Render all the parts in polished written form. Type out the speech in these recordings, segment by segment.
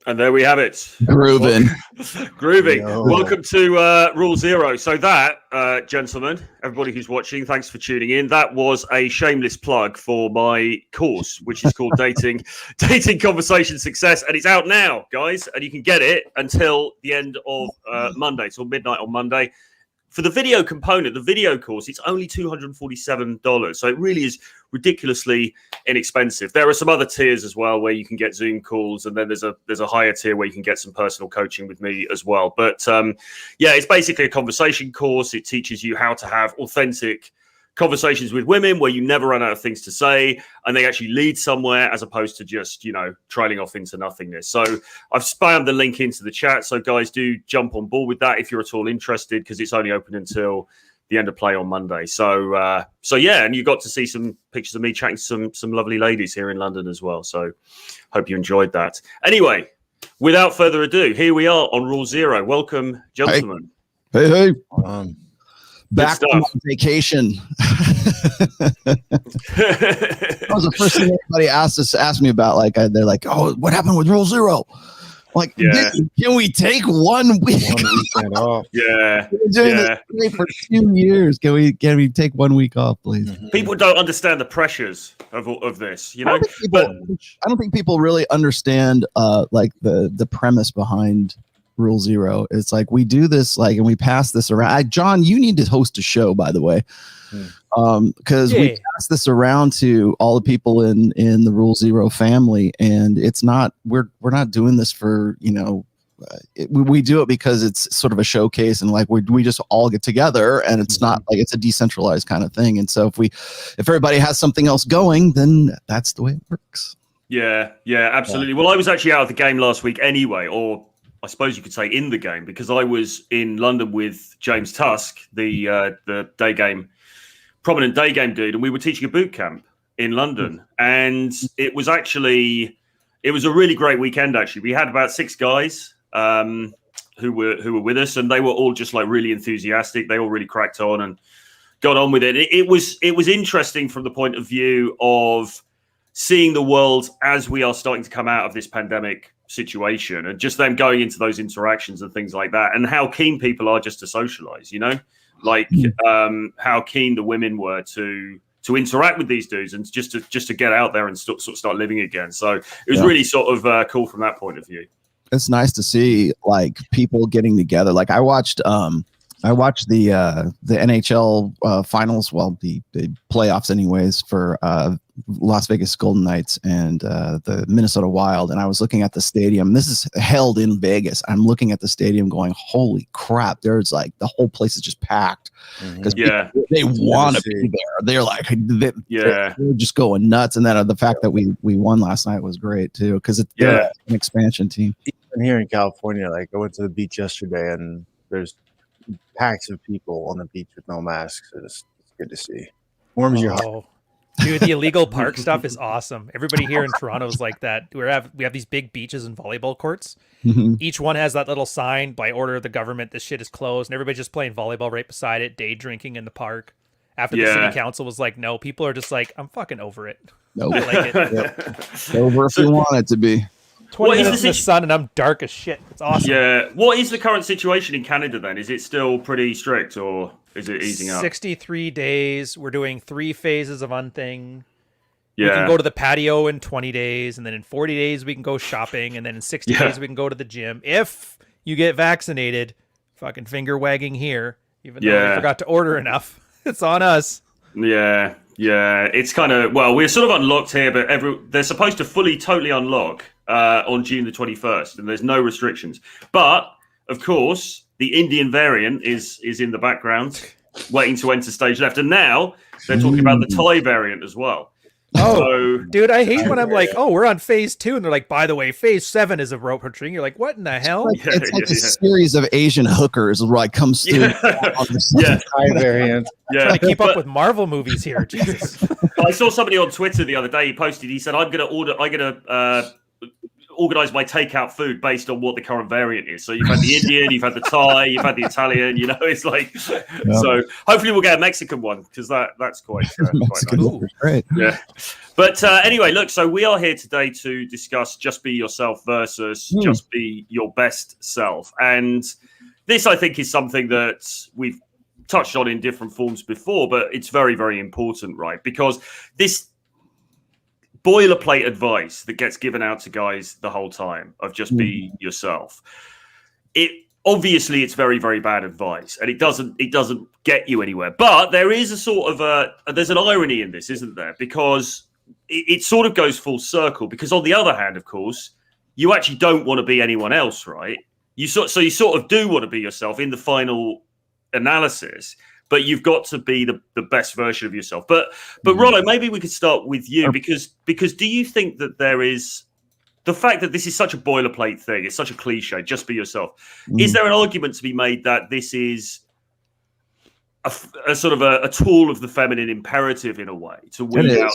And there we have it. Grooving. Grooving. Welcome to Rule Zero. So that, gentlemen, everybody who's watching, thanks for tuning in. That was a shameless plug for my course, which is called Dating Conversation Success. And it's out now, guys. And you can get it until the end of Monday, till midnight on Monday. For the video component, the video course, it's only $247. So it really is ridiculously inexpensive. There are some other tiers as well where you can get Zoom calls, and then there's a higher tier where you can get some personal coaching with me as well. But yeah, it's basically a conversation course. It teaches you how to have authentic conversations with women where you never run out of things to say and they actually lead somewhere, as opposed to just, you know, trailing off into nothingness. So I've spammed the link into the chat. So guys, do jump on board with that if you're at all interested, because it's only open until the end of play on Monday. So yeah, and you got to see some pictures of me chatting to some lovely ladies here in London as well. So hope you enjoyed that. Anyway, without further ado, here we are on Rule Zero. Welcome, gentlemen. Hey. Back from vacation. That was the first thing everybody asked me about. Like, they're like, "Oh, what happened with Rule Zero?" Like, yeah. Can we take 1 week? 1 weekend off. Yeah. We've been doing this for 2 years. Can we take 1 week off, please? People don't understand the pressures of this, you know. I don't think people really understand like the premise behind Rule Zero. It's like we do this, like, and we pass this around. John, you need to host a show, by the way, because we pass this around to all the people in the Rule Zero family, and it's not we're not doing this for, you know, we do it because it's sort of a showcase, and like we just all get together, and it's not like it's a decentralized kind of thing. And so if everybody has something else going, then that's the way it works. Yeah, absolutely. Well, I was actually out of the game last week anyway, or I suppose you could say in the game, because I was in London with James Tusk, the prominent day game dude, and we were teaching a boot camp in London, and it was a really great weekend. Actually, we had about 6 guys who were with us, and they were all just like really enthusiastic. They all really cracked on and got on with it. It was interesting from the point of view of seeing the world as we are starting to come out of this pandemic situation, and just them going into those interactions and things like that, and how keen people are just to socialize, like how keen the women were to interact with these dudes and just to get out there and sort of start living again. So it was really sort of cool from that point of view. It's nice to see like people getting together. Like I watched the NHL finals, well, the playoffs anyways, for Las Vegas Golden Knights and the Minnesota Wild. And I was looking at the stadium. This is held in Vegas. I'm looking at the stadium going, holy crap, there's like the whole place is just packed because they want to be there. They're like, they're just going nuts. And then the fact that we won last night was great too, because it's an expansion team. Even here in California, like I went to the beach yesterday and there's packs of people on the beach with no masks. It's good to see. Warms your heart. Dude, the illegal park stuff is awesome. Everybody here in Toronto is like that. We have these big beaches and volleyball courts. Mm-hmm. Each one has that little sign, by order of the government, this shit is closed, and everybody's just playing volleyball right beside it, day drinking in the park. After the city council was like, no, people are just like, I'm fucking over it. Nope. I like it. Over if you want it to be. 20 minutes in the sun and I'm dark as shit. It's awesome. Yeah. What is the current situation in Canada then? Is it still pretty strict or is it easing up? 63 days. We're doing 3 phases of unthing. Yeah. We can go to the patio in 20 days, and then in 40 days we can go shopping, and then in 60 days we can go to the gym. If you get vaccinated, fucking finger wagging here, even though we forgot to order enough. It's on us. Yeah. It's kind of, well, we're sort of unlocked here, but they're supposed to totally unlock on June the 21st, and there's no restrictions. But, of course, the Indian variant is in the background, waiting to enter stage left. And now they're talking about the Thai variant as well. Oh, dude, I hate when I'm like, oh, we're on phase 2. And they're like, by the way, phase 7 is a rope retreat. You're like, what in the hell? It's like a series of Asian hookers like comes through. Thai variant. Trying to keep up with Marvel movies here. Jesus. I saw somebody on Twitter the other day. He said, I'm going to organize my takeout food based on what the current variant is. So you've had the Indian, you've had the Thai, you've had the Italian, it's like, so hopefully we'll get a Mexican one because that's quite nice. Great. Yeah. But anyway, look, so we are here today to discuss just be yourself versus just be your best self. And this, I think, is something that we've touched on in different forms before, but it's very, very important, right? Because this boilerplate advice that gets given out to guys the whole time of just be yourself. It's very, very bad advice, and it doesn't get you anywhere. But there is a sort of there's an irony in this, isn't there? Because it sort of goes full circle. Because on the other hand, of course, you actually don't want to be anyone else, right? You sort of do want to be yourself in the final analysis. But you've got to be the best version of yourself. But Rollo, maybe we could start with you because do you think that there is the fact that this is such a boilerplate thing, it's such a cliche, just be yourself. Is there an argument to be made that this is a sort of a tool of the feminine imperative in a way to weed out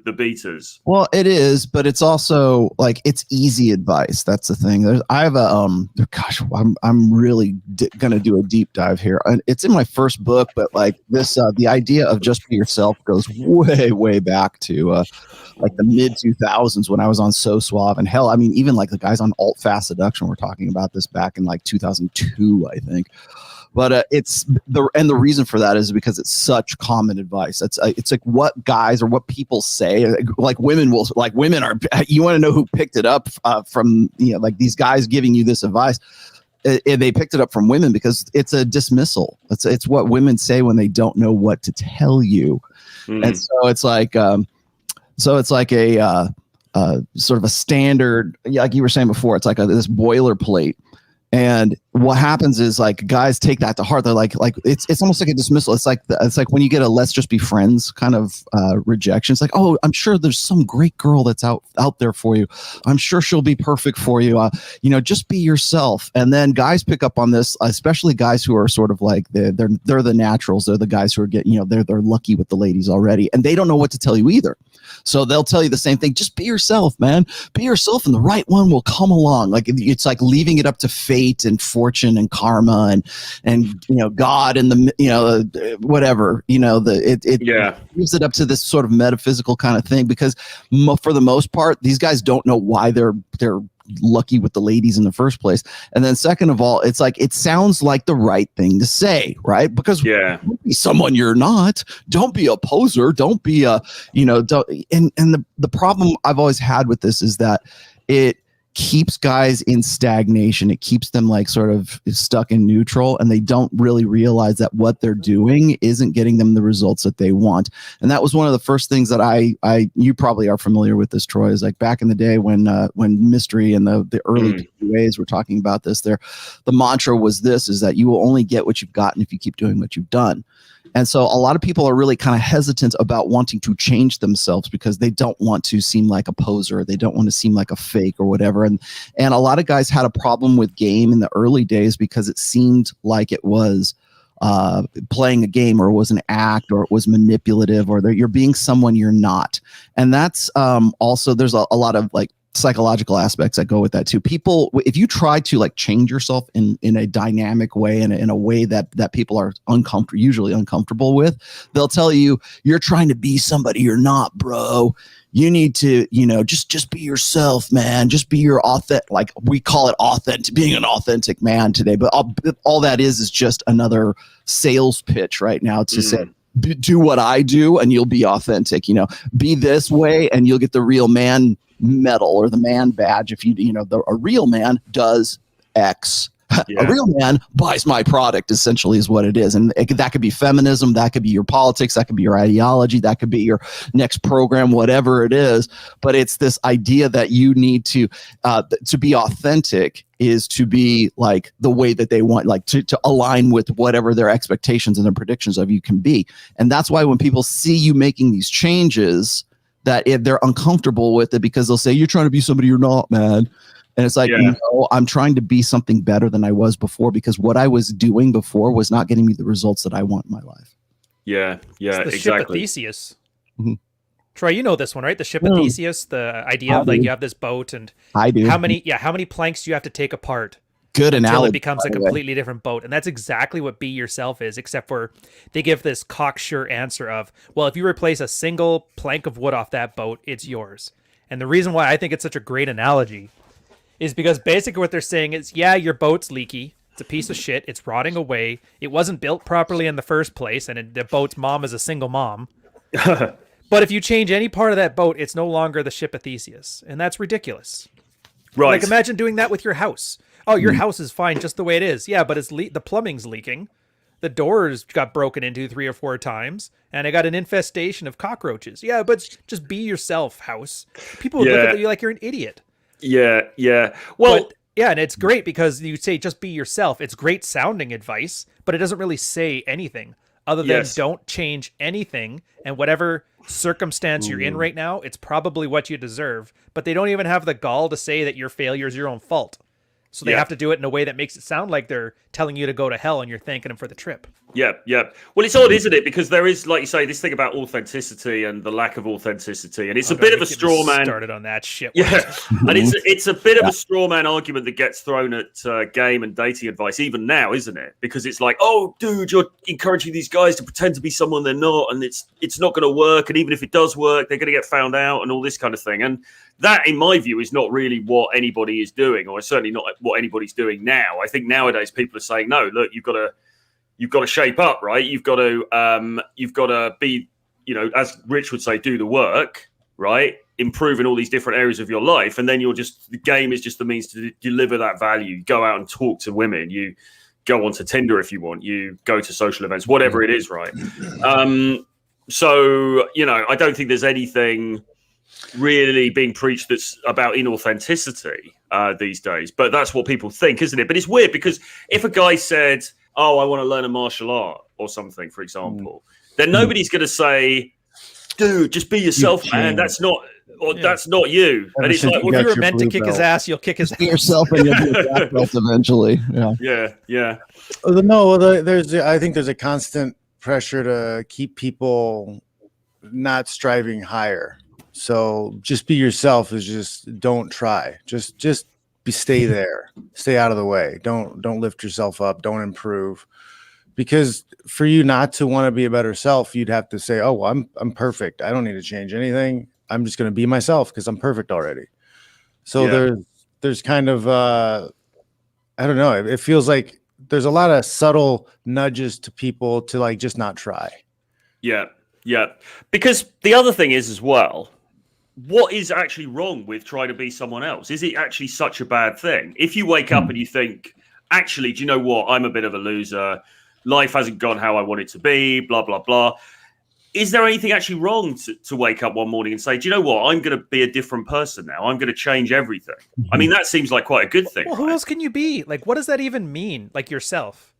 the beaters? Well, it is, but it's also like it's easy advice. That's the thing. I have I'm really gonna do a deep dive here. It's in my first book, but like this, the idea of just be yourself goes way back to like the mid 2000s when I was on So Suave, and hell, I mean even like the guys on Alt Fast Seduction were talking about this back in like 2002, I think. But the reason for that is because it's such common advice. It's like what guys or what people say. Like women are. You want to know who picked it up from? Like these guys giving you this advice. They picked it up from women because it's a dismissal. It's what women say when they don't know what to tell you, and so it's like a sort of a standard. Like you were saying before, it's like this boilerplate. And what happens is like guys take that to heart. They're like it's almost like a dismissal. It's like when you get a let's just be friends kind of rejection. It's like, oh, I'm sure there's some great girl that's out there for you. I'm sure she'll be perfect for you. Just be yourself. And then guys pick up on this, especially guys who are sort of like they're the naturals. They're the guys who are they're lucky with the ladies already, and they don't know what to tell you either. So they'll tell you the same thing. Just be yourself, man. Be yourself, and the right one will come along. Like it's like leaving it up to fate and fortune and karma and God and the whatever it leaves it up to this sort of metaphysical kind of thing, because for the most part these guys don't know why they're lucky with the ladies in the first place. And then second of all, it's like it sounds like the right thing to say, right? Because don't be someone you're not. Don't be a poser. Don't be a the problem I've always had with this is that it keeps guys in stagnation. It keeps them like sort of stuck in neutral, and they don't really realize that what they're doing isn't getting them the results that they want. And that was one of the first things that you probably are familiar with this, Troy, is like back in the day when Mystery and the early PUAs were talking about this, the mantra was this, is that you will only get what you've gotten if you keep doing what you've done. And so a lot of people are really kind of hesitant about wanting to change themselves because they don't want to seem like a poser. They don't want to seem like a fake or whatever. And a lot of guys had a problem with game in the early days because it seemed like it was playing a game, or it was an act, or it was manipulative, or that you're being someone you're not. And that's also, there's a lot of like psychological aspects that go with that too. People, if you try to like change yourself in a dynamic way, in a way that people are usually uncomfortable with, they'll tell you you're trying to be somebody you're not, bro. You need to, just be yourself, man. Just be your authentic, like we call it authentic, being an authentic man today. But all that is just another sales pitch right now to say, do what I do and you'll be authentic, be this way and you'll get the real man medal or the man badge. If a real man does X. A real man buys my product, essentially, is what it is. And that could be feminism, that could be your politics, that could be your ideology, that could be your next program, whatever it is. But it's this idea that you need to be authentic is to be like the way that they want, like to align with whatever their expectations and their predictions of you can be. And that's why when people see you making these changes, that if they're uncomfortable with it, because they'll say, you're trying to be somebody you're not, man. And it's like, no, I'm trying to be something better than I was before, because what I was doing before was not getting me the results that I want in my life. Yeah, it's the exactly. ship of Theseus. Mm-hmm. Troy, you know this one, right? The ship of Theseus, the idea of like you have this boat, and I do. How many planks do you have to take apart? Good analogy. Until it becomes a completely different boat. And that's exactly what Be Yourself is, except for they give this cocksure answer of, well, if you replace a single plank of wood off that boat, it's yours. And the reason why I think it's such a great analogy is because basically what they're saying is, yeah, your boat's leaky. It's a piece of shit. It's rotting away. It wasn't built properly in the first place, and the boat's mom is a single mom. But if you change any part of that boat, it's no longer the ship of Theseus. And that's ridiculous. Right. Like, imagine doing that with your house. Oh, your house is fine just the way it is. Yeah, but the plumbing's leaking. The doors got broken into 3 or 4 times, and I got an infestation of cockroaches. Yeah, but just be yourself, house. People would look at you like you're an idiot. Yeah. Well, and it's great because you say just be yourself. It's great sounding advice, but it doesn't really say anything other than don't change anything, and whatever circumstance you're in right now, it's probably what you deserve. But they don't even have the gall to say that your failure is your own fault. So they have to do it in a way that makes it sound like they're telling you to go to hell and you're thanking them for the trip. Yeah. Well, it's odd, isn't it? Because there is, like you say, this thing about authenticity and the lack of authenticity, and it's a bit of a straw man. Started on that shit. Yeah, and it's a bit of a straw man argument that gets thrown at game and dating advice even now, isn't it? Because it's like, oh, dude, you're encouraging these guys to pretend to be someone they're not, and it's not going to work. And even if it does work, they're going to get found out and all this kind of thing. And that, in my view, is not really what anybody is doing, or certainly not what anybody's doing now. I think nowadays people are saying, no, look, you've got to shape up, right? You've got to be, as Rich would say, do the work, right? Improve in all these different areas of your life, and then the game is just the means to deliver that value. You go out and talk to women. You go onto Tinder if you want. You go to social events, whatever it is, right? So I don't think there's anything really being preached that's about inauthenticity these days. But that's what people think, isn't it? But it's weird because if a guy said, oh, I want to learn a martial art or something, for example, then nobody's going to say, dude, just be yourself, man. That's not you. And it's like, well, if you were meant to kick his ass, you'll kick his ass. Be yourself and you'll be a black belt eventually. Yeah. I think there's a constant pressure to keep people not striving higher. So just be yourself is just don't try. Just stay there. Stay out of the way. Don't lift yourself up. Don't improve. Because for you not to want to be a better self, you'd have to say, oh, well, I'm perfect. I don't need to change anything. I'm just going to be myself because I'm perfect already. So there's kind of I don't know. It feels like there's a lot of subtle nudges to people to like just not try. Yeah. Because the other thing is as well, what is actually wrong with trying to be someone else? Is it actually such a bad thing? If you wake up and you think, actually, do you know what? I'm a bit of a loser. Life hasn't gone how I want it to be, blah, blah, blah. Is there anything actually wrong to wake up one morning and say, do you know what? I'm going to be a different person now. I'm going to change everything. I mean, that seems like quite a good thing. Well, right? Who else can you be? Like, what does that even mean? Like yourself?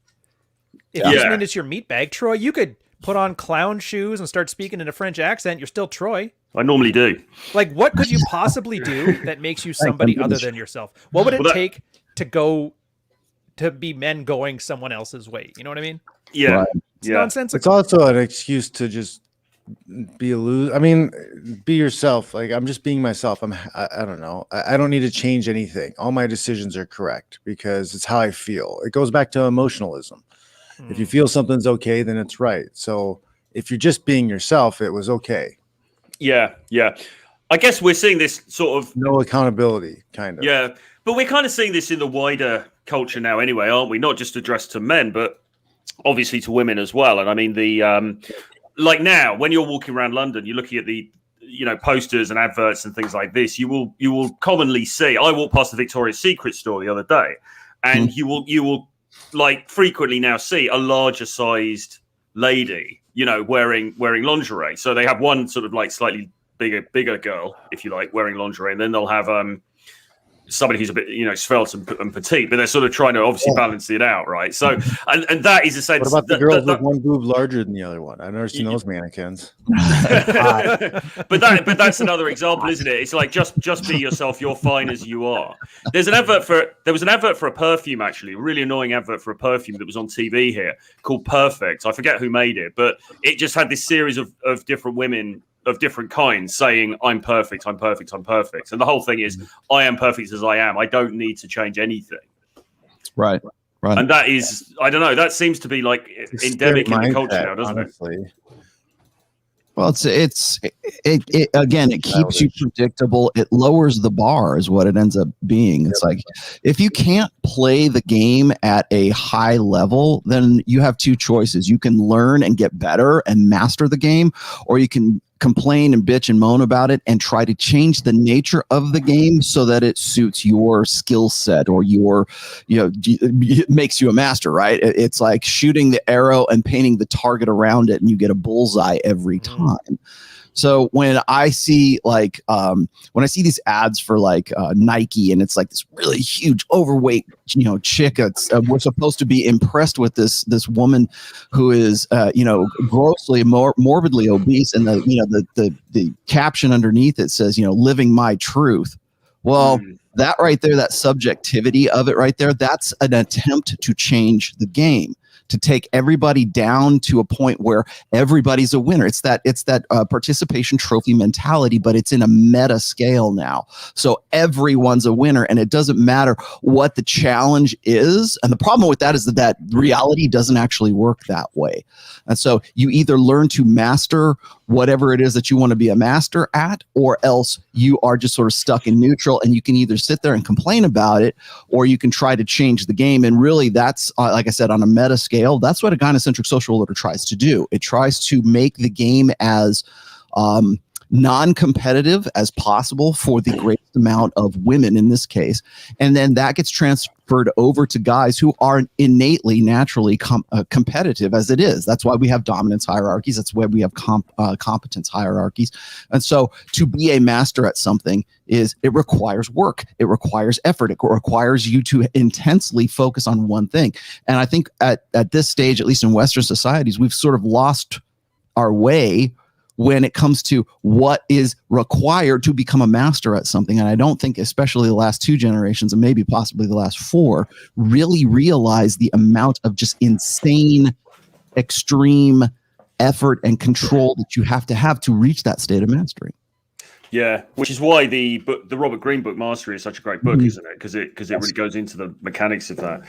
If you just mean it's your meat bag, Troy, you could put on clown shoes and start speaking in a French accent. You're still Troy. I normally do. Like, what could you possibly do that makes you somebody other than yourself? What would it take to be men going someone else's way? You know what I mean? Yeah. Right. It's nonsensical. It's also an excuse to just be a loser. I mean, be yourself. Like, I'm just being myself. I don't know. I don't need to change anything. All my decisions are correct because it's how I feel. It goes back to emotionalism. If you feel something's okay, then it's right. So if you're just being yourself, it was okay. Yeah. I guess we're seeing this sort of no accountability, kind of. Yeah, but we're kind of seeing this in the wider culture now anyway, aren't we? Not just addressed to men, but obviously to women as well. And I mean, like now, when you're walking around London, you're looking at the, posters and adverts and things like this. You will commonly see. I walked past the Victoria's Secret store the other day, and you will like frequently now see a larger sized lady, wearing lingerie. So they have one sort of like slightly bigger girl, if you like, wearing lingerie, and then they'll have somebody who's a bit, svelte and petite, but they're sort of trying to obviously balance it out, right? So, and that is a sense. What about the girls with one boob larger than the other one? I've never seen those mannequins. but that's another example, isn't it? It's like just be yourself. You're fine as you are. There was an advert for a perfume, actually, a really annoying advert for a perfume that was on TV here called Perfect. I forget who made it, but it just had this series of different women of different kinds saying, I'm perfect, I'm perfect, I'm perfect. And the whole thing is, I am perfect as I am. I don't need to change anything. Right. And that is, I don't know, that seems to be like endemic in the culture now, doesn't it? Well, it again, it keeps you predictable. It lowers the bar is what it ends up being. It's like, if you can't play the game at a high level, then you have two choices. You can learn and get better and master the game, or you can complain and bitch and moan about it and try to change the nature of the game so that it suits your skill set or it makes you a master, right? It's like shooting the arrow and painting the target around it and you get a bullseye every time. So when I see these ads for like Nike, and it's like this really huge overweight, chick, we're supposed to be impressed with this woman who is, grossly morbidly obese, and the caption underneath it says, living my truth. Well, that right there, that subjectivity of it right there, that's an attempt to change the game, to take everybody down to a point where everybody's a winner. It's that participation trophy mentality, but it's in a meta scale now. So everyone's a winner, and it doesn't matter what the challenge is. And the problem with that is that reality doesn't actually work that way. And so you either learn to master whatever it is that you want to be a master at, or else you are just sort of stuck in neutral, and you can either sit there and complain about it, or you can try to change the game. And really, that's like I said, on a meta scale, that's what a gynocentric social order tries to do. It tries to make the game as non-competitive as possible for the greatest amount of women in this case, and then that gets transferred over to guys who are innately, naturally competitive as it is. That's why we have dominance hierarchies. That's why we have competence hierarchies. And so to be a master at something it requires work. It requires effort. It requires you to intensely focus on one thing. And I think at this stage, at least in Western societies, we've sort of lost our way when it comes to what is required to become a master at something. And I don't think, especially the last 2 generations and maybe possibly the last 4, really realize the amount of just insane, extreme effort and control that you have to reach that state of mastery. Yeah, which is why the Robert Greene book Mastery is such a great book, isn't it? Because it really goes into the mechanics of that.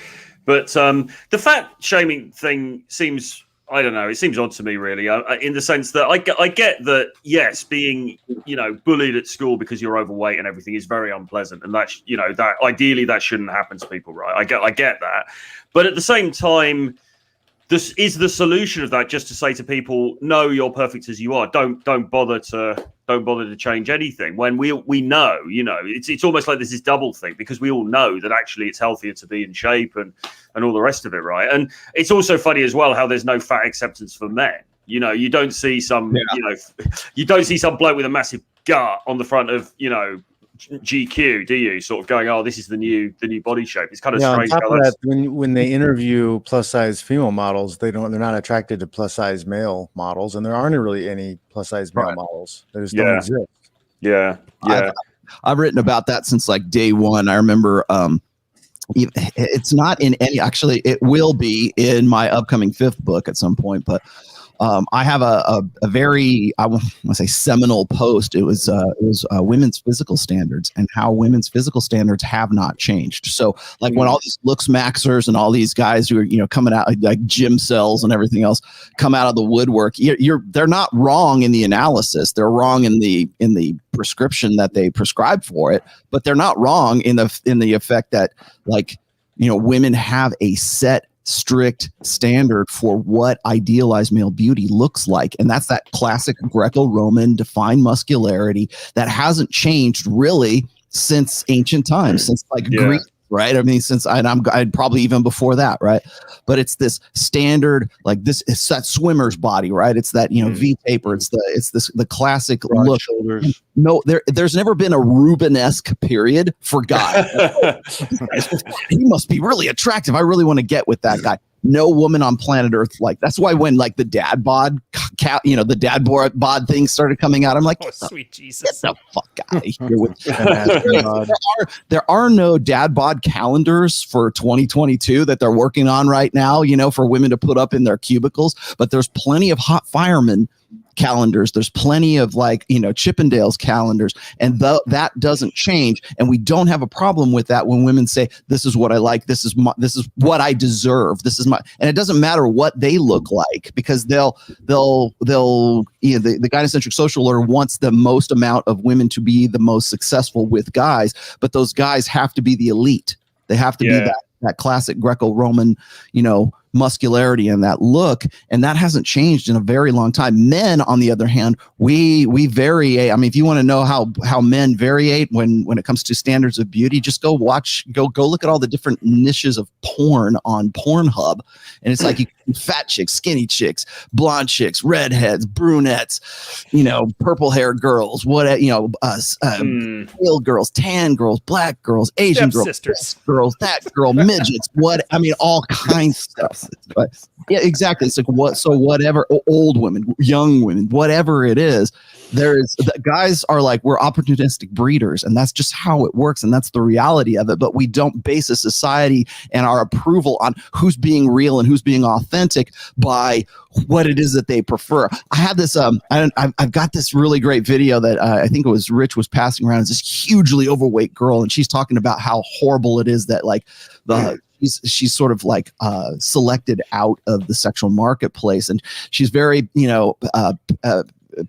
But the fat shaming thing seems, I don't know, it seems odd to me, really, in the sense that I get that, yes, being, bullied at school because you're overweight and everything is very unpleasant. And that's, that ideally that shouldn't happen to people, right? I get that. But at the same time, this is the solution of that, just to say to people, no, you're perfect as you are. Don't bother to change anything, when we know, it's almost like there's this double thing, because we all know that actually it's healthier to be in shape and all the rest of it, right? And it's also funny as well how there's no fat acceptance for men. You don't see some you don't see some bloke with a massive gut on the front of GQ, do you? Sort of going, oh, this is the new body shape. It's kind of strange. On top of that, when they interview plus size female models, they're not attracted to plus size male models, and there aren't really any plus size male models. They just don't exist. Yeah. I've written about that since like day one. I remember it's not in any, actually it will be in my upcoming 5th book at some point, but I have a very, I want to say, seminal post. It was women's physical standards and how women's physical standards have not changed. So like when all these looks maxers and all these guys who are, coming out like gym cells and everything else come out of the woodwork, they're not wrong in the analysis. They're wrong in the prescription that they prescribe for it, but they're not wrong in the effect that, like, women have a set strict standard for what idealized male beauty looks like, and that's that classic Greco-Roman defined muscularity that hasn't changed really since ancient times, since Greek, right? I mean, since I'd probably even before that, right? But it's this standard, like this, it's that swimmer's body, right? It's that V taper. It's the classic broad look. Shoulders. No, there's never been a Rubenesque period for guys. He must be really attractive. I really want to get with that guy. No woman on planet Earth that's why when the dad bod, the dad bod thing started coming out, I'm like, oh sweet Jesus, get the fuck out of here with there are no dad bod calendars for 2022 that they're working on right now, for women to put up in their cubicles, but there's plenty of hot firemen calendars. There's plenty of Chippendales calendars, and that doesn't change. And we don't have a problem with that when women say, this is what I like. This is what I deserve. This is my, and it doesn't matter what they look like, because the gynocentric social order wants the most amount of women to be the most successful with guys, but those guys have to be the elite. They have to be that classic Greco-Roman, muscularity and that look, and that hasn't changed in a very long time. Men, on the other hand, we variate. I mean, if you want to know how men variate when it comes to standards of beauty, just go look at all the different niches of porn on Pornhub, and it's like you can fat chicks, skinny chicks, blonde chicks, redheads, brunettes, purple haired girls, pale girls, tan girls, black girls, Asian girls, sisters, girls, that girl, midgets, all kinds of stuff. But yeah, exactly. It's like whatever, old women, young women, whatever it is, guys are like, we're opportunistic breeders, and that's just how it works, and that's the reality of it. But we don't base a society and our approval on who's being real and who's being authentic by what it is that they prefer. I have this I've got this really great video that I think it was Rich was passing around. It's this hugely overweight girl, and she's talking about how horrible it is that she's sort of selected out of the sexual marketplace, and she's very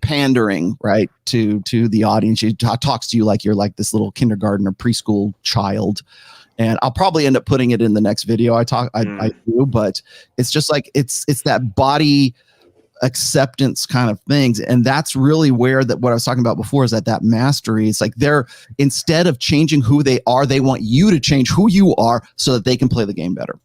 pandering, right, to the audience. She talks to you like you're like this little kindergarten or preschool child, and I'll probably end up putting it in the next video I do, but it's just like it's that body acceptance kind of things. And that's really where what I was talking about before is that mastery. It's like they're, instead of changing who they are, they want you to change who you are so that they can play the game better.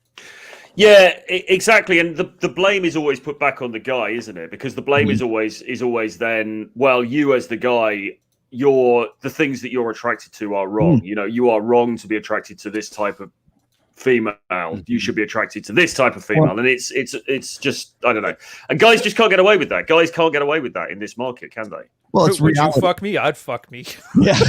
Yeah, exactly. And the blame is always put back on the guy, isn't it? Because the blame is always then, well, you as the guy, the things that you're attracted to are wrong. You know, you are wrong to be attracted to this type of female. You should be attracted to this type of female. And it's just, I don't know. And guys just can't get away with that. Guys can't get away with that in this market, can they? Well, it's would you fuck me? I'd fuck me. Yeah.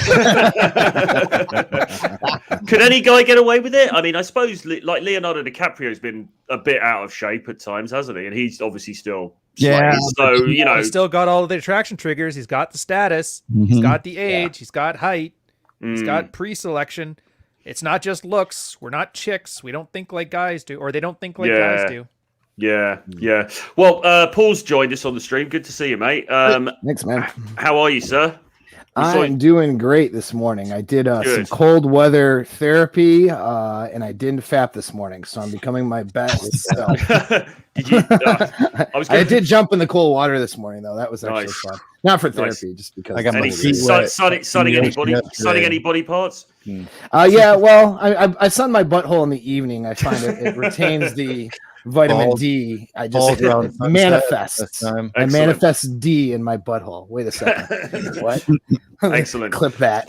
Could any guy get away with it? I mean, I suppose like Leonardo DiCaprio's been a bit out of shape at times, hasn't he? And he's obviously still slaying. So, you know, he's still got all of the attraction triggers. He's got the status. He's got the age. He's got height. He's got pre-selection. It's not just looks. We're not chicks. We don't think like guys do, or they don't think like guys do. Yeah. Well, Paul's joined us on the stream. Good to see you, mate. Thanks, man. How are you, sir? I'm doing great this morning. I did some cold weather therapy, and I didn't fap this morning, so I'm becoming my best self. Did you? I did jump in the cold water this morning, though. That was actually fun. Not for therapy, just because. I got my feet sunning any body parts? Yeah. Well, I sun my butthole in the evening. I find it retains the vitamin D. I just manifest. I manifest D in my butthole. Wait a second. What? Excellent. Clip that.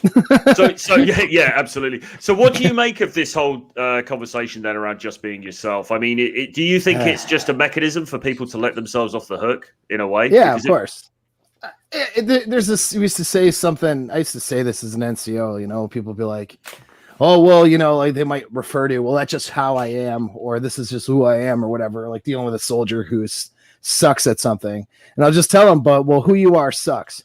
so yeah, absolutely. So what do you make of this whole conversation then around just being yourself? I mean, do you think it's just a mechanism for people to let themselves off the hook in a way? Yeah, of course. There's this, we used to say something, I used to say this as an NCO, you know, people be like, oh, well, you know, like they might refer to, well, that's just how I am, or this is just who I am, or whatever, like dealing with a soldier who sucks at something. And I'll just tell them, but well, who you are sucks.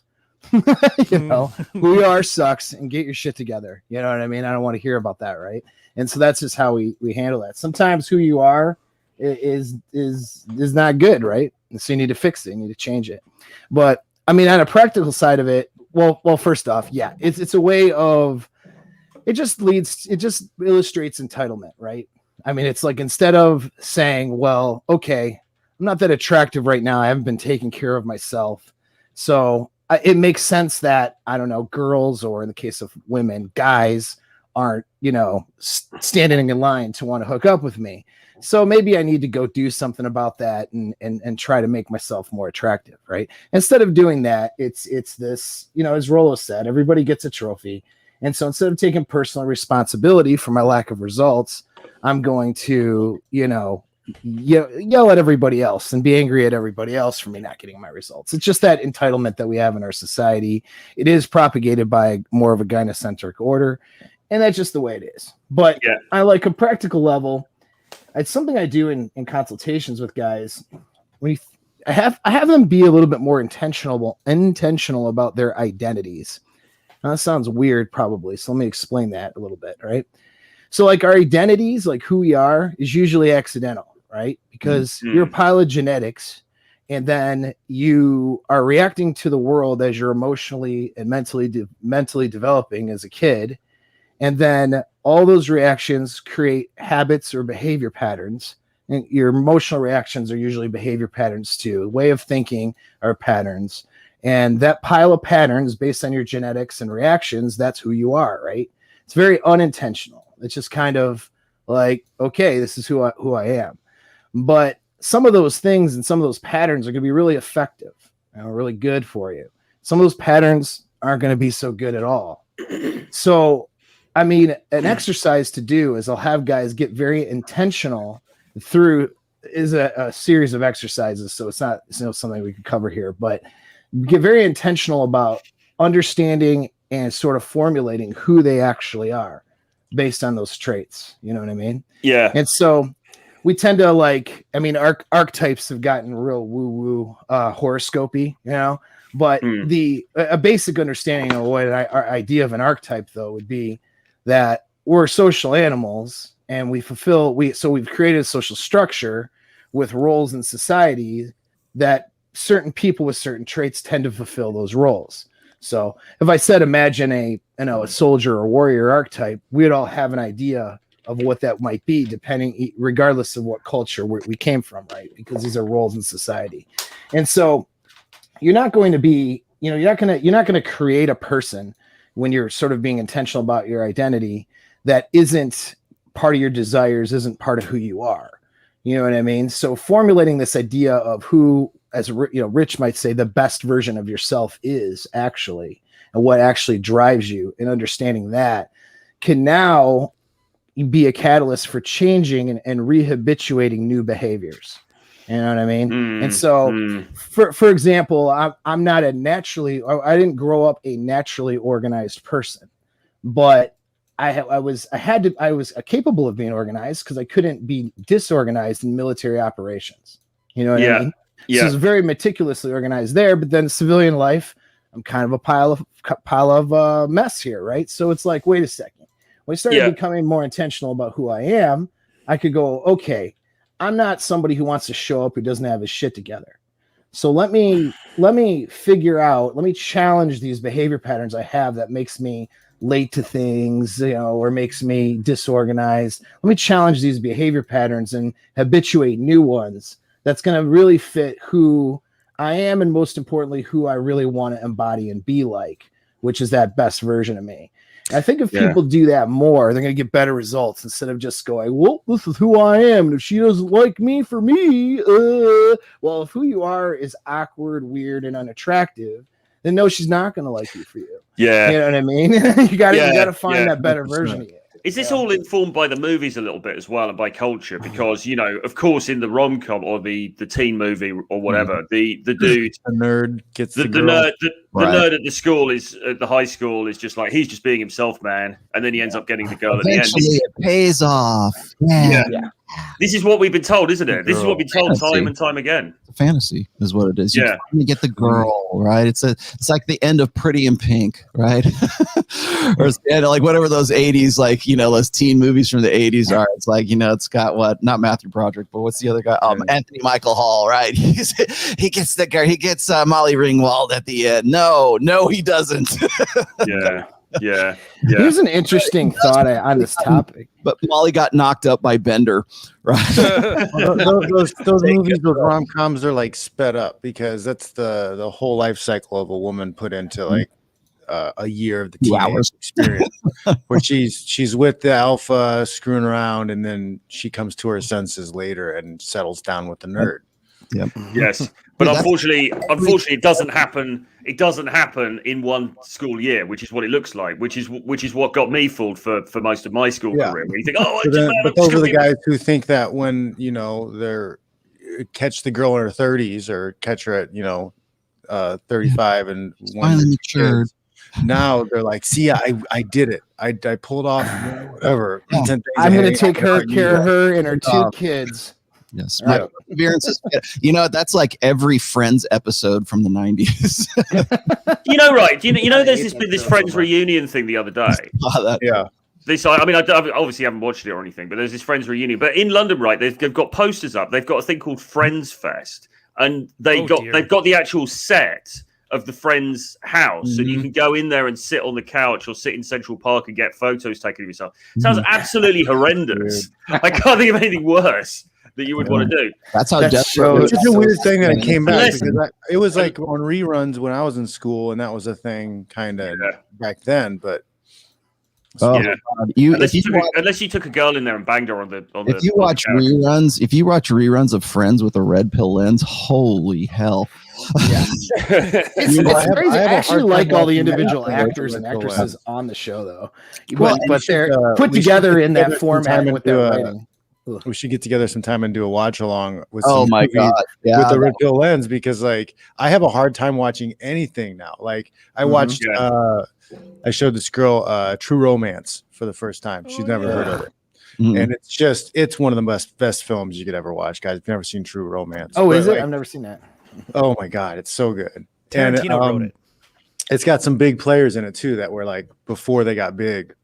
You know, who you are sucks, and get your shit together. You know what I mean? I don't want to hear about that, right? And so that's just how we handle that. Sometimes who you are is not good, right? And so you need to fix it, you need to change it. But I mean, on a practical side of it, well, first off, yeah, it's a way of, it just illustrates entitlement, right? I mean, it's like, instead of saying, well, okay, I'm not that attractive right now, I haven't been taking care of myself, so it makes sense that, I don't know, girls, or in the case of women, guys aren't, you know, standing in line to want to hook up with me. So maybe I need to go do something about that and try to make myself more attractive, right? Instead of doing that, it's this, you know, as Rollo said, everybody gets a trophy. And so instead of taking personal responsibility for my lack of results, I'm going to, you know, yell at everybody else and be angry at everybody else for me not getting my results. It's just that entitlement that we have in our society. It is propagated by more of a gynocentric order, and that's just the way it is. But on like a practical level, it's something I do in consultations with guys. I have them be a little bit more intentional about their identities. Now, that sounds weird, probably. So let me explain that a little bit, right? So like our identities, like who we are, is usually accidental, right? Because you're a pile of genetics, and then you are reacting to the world as you're emotionally and mentally developing as a kid. And then all those reactions create habits or behavior patterns. And your emotional reactions are usually behavior patterns too. Way of thinking are patterns. And that pile of patterns based on your genetics and reactions, that's who you are, right? It's very unintentional. It's just kind of like, okay, this is who I am. But some of those things and some of those patterns are going to be really effective, you know, really good for you. Some of those patterns aren't going to be so good at all. So, I mean, an exercise to do is I'll have guys get very intentional through a series of exercises. So it's not something we could cover here, but get very intentional about understanding and sort of formulating who they actually are based on those traits. You know what I mean? Yeah. And so we tend to archetypes have gotten real woo-woo horoscopy, you know, but a basic understanding of what our idea of an archetype though would be that we're social animals, and we've created a social structure with roles in society that certain people with certain traits tend to fulfill those roles. So if I said, imagine a soldier or warrior archetype, we'd all have an idea of what that might be, regardless of what culture we came from, right? Because these are roles in society. And so you're not going to be, you're not going to create a person when you're sort of being intentional about your identity that isn't part of your desires, isn't part of who you are. You know what I mean? So formulating this idea of who, as Rich might say, the best version of yourself is actually, and what actually drives you, and understanding that can now be a catalyst for changing and rehabituating new behaviors. You know what I mean? And so, for example, I'm not I didn't grow up a naturally organized person, but I was capable of being organized because I couldn't be disorganized in military operations. You know what I mean? Yeah. So it's very meticulously organized there, but then civilian life, I'm kind of a pile of mess here, right? So it's like, wait a second. When I started becoming more intentional about who I am, I could go, okay, I'm not somebody who wants to show up who doesn't have his shit together. So let me challenge these behavior patterns I have that makes me late to things, or makes me disorganized. Let me challenge these behavior patterns and habituate new ones that's going to really fit who I am, and most importantly, who I really want to embody and be like, which is that best version of me. I think if people do that more, they're going to get better results instead of just going, well, this is who I am. And if she doesn't like me for me, well, if who you are is awkward, weird, and unattractive, then no, she's not going to like you for you. Yeah. You know what I mean? you got to find that better version of you. Is this all informed by the movies a little bit as well, and by culture? Because, of course, in the rom-com or the teen movie or whatever, the dude, the nerd gets the girl. nerd, the nerd at the high school is just like, he's just being himself, man, and then he ends up getting the girl Eventually, at the end. It pays off. Yeah. This is what we've been told, isn't it? This is what we've been told time and time again. Fantasy is what it is. You Yeah. finally get the girl, right? It's like the end of Pretty in Pink, right? Or like whatever those 80s, like, those teen movies from the 80s are. It's like, it's got not Matthew Broderick, but what's the other guy? Anthony Michael Hall, right? He gets the girl, he gets Molly Ringwald at the end. No, he doesn't. Yeah. Here's an interesting thought on this topic. But Molly got knocked up by Bender, right? those movies with rom-coms are like sped up because that's the whole life cycle of a woman put into like a year of the teenage experience, where she's with the alpha screwing around, and then she comes to her senses later and settles down with the nerd. Yep. Yes, but unfortunately, it doesn't happen. It doesn't happen in one school year, which is what it looks like. Which is what got me fooled for most of my school career. Where you think, but those are the guys who think that when they're catch the girl in her 30s or catch her at 35 and finally matured. Now they're like, see, I did it. I pulled off whatever. I'm going to take care of her and her two kids. Yes, my perseverance is. That's like every Friends episode from the 90s. Right? There's been this Friends reunion thing the other day. Yeah. I obviously haven't watched it or anything, but there's this Friends reunion. But in London, right, they've got posters up. They've got a thing called Friends Fest, and they've got the actual set of the Friends house, and you can go in there and sit on the couch or sit in Central Park and get photos taken of yourself. Sounds absolutely horrendous. I can't think of anything worse that you would want to do. That's how it's such a weird thing that it came back because it was like on reruns when I was in school, and that was a thing kind of back then. But unless you took a girl in there and banged her on the. If you watch reruns of Friends with a red pill lens, holy hell! Yeah. It's crazy. I actually like all the individual actors and actresses on the show, though. But they're put together in that format with their writing. We should get together sometime and do a watch along with with the red pill lens, because like I have a hard time watching anything now. Like I watched I showed this girl True Romance for the first time. She's never heard of it. And it's one of the best films you could ever watch, guys. If you've never seen True Romance. Is it? I've never seen that. Oh my god, it's so good. Tarantino wrote it. It's got some big players in it too that were like before they got big.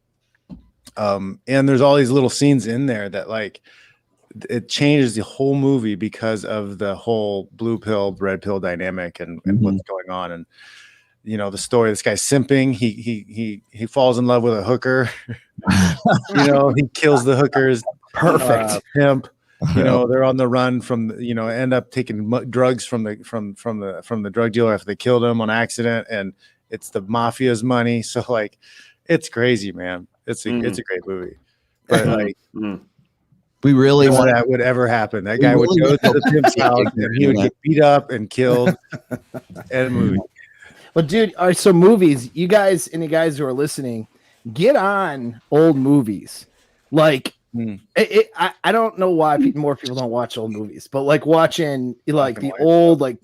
And there's all these little scenes in there that like it changes the whole movie because of the whole blue pill, red pill dynamic and what's going on. And the story. This guy's simping. He falls in love with a hooker. He kills the hookers. Perfect. Pimp. They're on the run from end up taking drugs from the drug dealer after they killed him on accident, and it's the mafia's money. So like, it's crazy, man. It's a great movie, but like. We really want that would ever happen. That guy would go to the pimp's house and he would get beat up and killed and movie. Well, dude, all right, so movies, you guys who are listening, get on old movies. Like, I don't know why more people don't watch old movies, but like watching like the old, like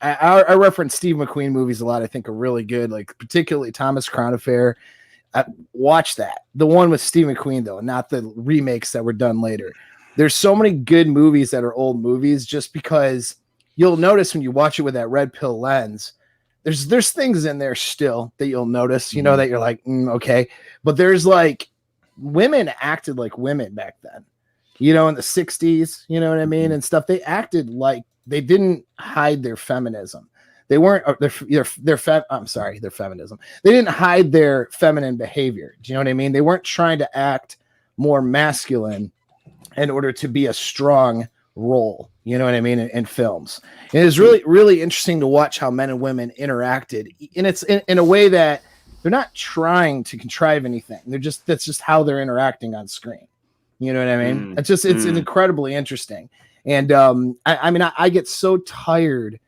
I reference Steve McQueen movies a lot. I think are really good, like particularly Thomas Crown Affair. Watch that. The one with Steve McQueen, though, not the remakes that were done later. There's so many good movies that are old movies just because you'll notice when you watch it with that red pill lens, there's things in there still that you'll notice, that you're like, okay. But there's like women acted like women back then, in the 60s, you know what I mean? And stuff. They acted like they didn't hide their feminism. They weren't their feminism. They didn't hide their feminine behavior. Do you know what I mean? They weren't trying to act more masculine in order to be a strong role. You know what I mean? In films, and it is really, really interesting to watch how men and women interacted, and it's in a way that they're not trying to contrive anything. That's just how they're interacting on screen. You know what I mean? It's incredibly interesting, and I get so tired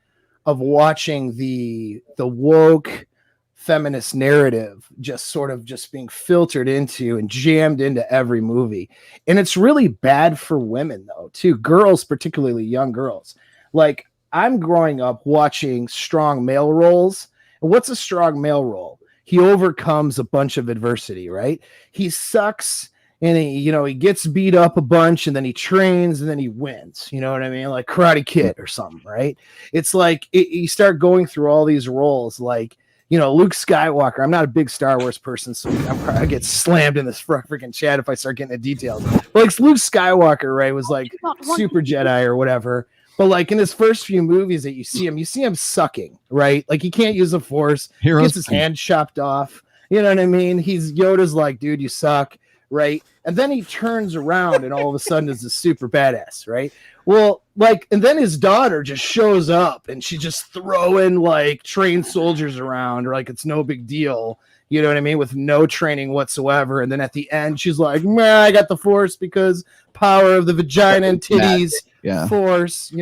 of watching the woke feminist narrative just being filtered into and jammed into every movie. And it's really bad for women though, too. Girls, particularly young girls. Like I'm growing up watching strong male roles. And what's a strong male role? He overcomes a bunch of adversity, right? He sucks and he gets beat up a bunch and then he trains and then he wins. You know what I mean? Like Karate Kid or something, right? It's like you start going through all these roles like, Luke Skywalker. I'm not a big Star Wars person, so I get slammed in this freaking chat if I start getting into details. But like Luke Skywalker, right, was like super Jedi or whatever. But like in his first few movies that you see him sucking, right? Like he can't use the Force. He gets his hand chopped off. You know what I mean? Yoda's like, dude, you suck. Right. And then he turns around and all of a sudden is a super badass. Right. Well, like, and then his daughter just shows up and she just throwing like trained soldiers around, or like it's no big deal. You know what I mean? With no training whatsoever. And then at the end, she's like, man, I got the Force because power of the vagina and titties. Yeah. Force,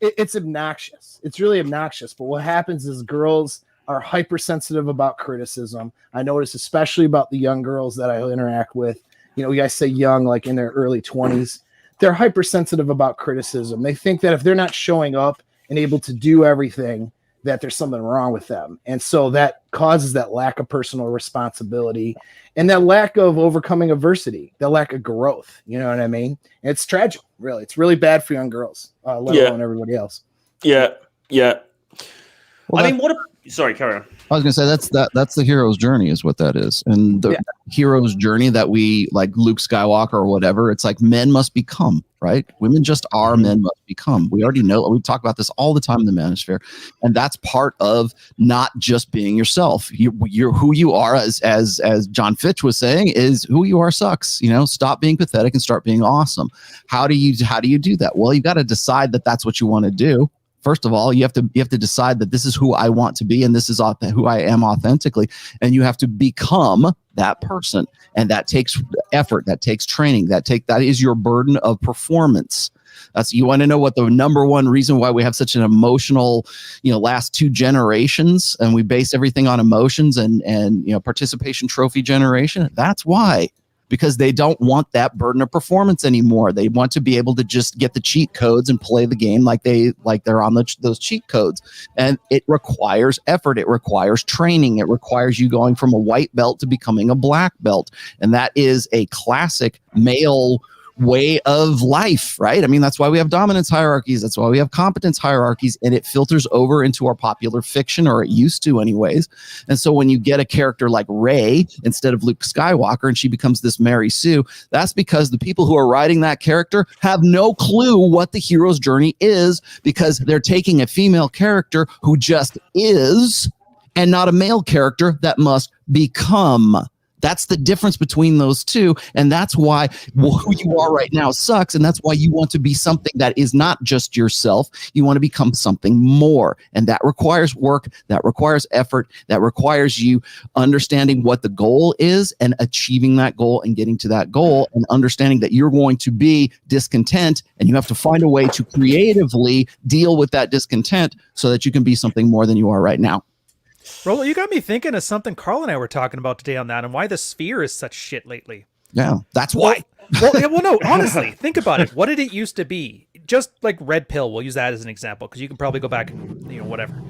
it's obnoxious. It's really obnoxious. But what happens is girls are hypersensitive about criticism. I notice especially about the young girls that I interact with. You guys say young, like in their early 20s. They're hypersensitive about criticism. They think that if they're not showing up and able to do everything, that there's something wrong with them. And so that causes that lack of personal responsibility and that lack of overcoming adversity, that lack of growth. You know what I mean? And it's tragic, really. It's really bad for young girls, let alone everybody else. Yeah. Well, sorry, carry on. I was gonna say that's the hero's journey is what that is. And the hero's journey that we like Luke Skywalker or whatever, it's like men must become, right? Women just are, men must become. We already know, we talk about this all the time in the manosphere. And that's part of not just being yourself. You're who you are, as John Fitch was saying, is who you are sucks. Stop being pathetic and start being awesome. How do you do that? Well, you got to decide that that's what you want to do. First of all, you have to decide that this is who I want to be and this is who I am authentically, and you have to become that person. And that takes effort, that takes training, that is your burden of performance. You want to know what the number one reason why we have such an emotional, last 2 generations, and we base everything on emotions and participation trophy generation. That's why. Because they don't want that burden of performance anymore. They want to be able to just get the cheat codes and play the game like they're on those cheat codes. And it requires effort. It requires training. It requires you going from a white belt to becoming a black belt. And that is a classic male way of life, right? I mean, that's why we have dominance hierarchies. That's why we have competence hierarchies, and it filters over into our popular fiction, or it used to anyways. And so when you get a character like Rey instead of Luke Skywalker and she becomes this Mary Sue, that's because the people who are writing that character have no clue what the hero's journey is, because they're taking a female character who just is and not a male character that must become. That's the difference between those two. And that's why who you are right now sucks. And that's why you want to be something that is not just yourself. You want to become something more. And that requires work. That requires effort. That requires you understanding what the goal is and achieving that goal and getting to that goal and understanding that you're going to be discontent and you have to find a way to creatively deal with that discontent so that you can be something more than you are right now. Rollo, you got me thinking of something Carl and I were talking about today on that and why the sphere is such shit lately. Yeah, that's why. Well, no, honestly, think about it. What did it used to be? Just like Red Pill, we'll use that as an example because you can probably go back and, whatever.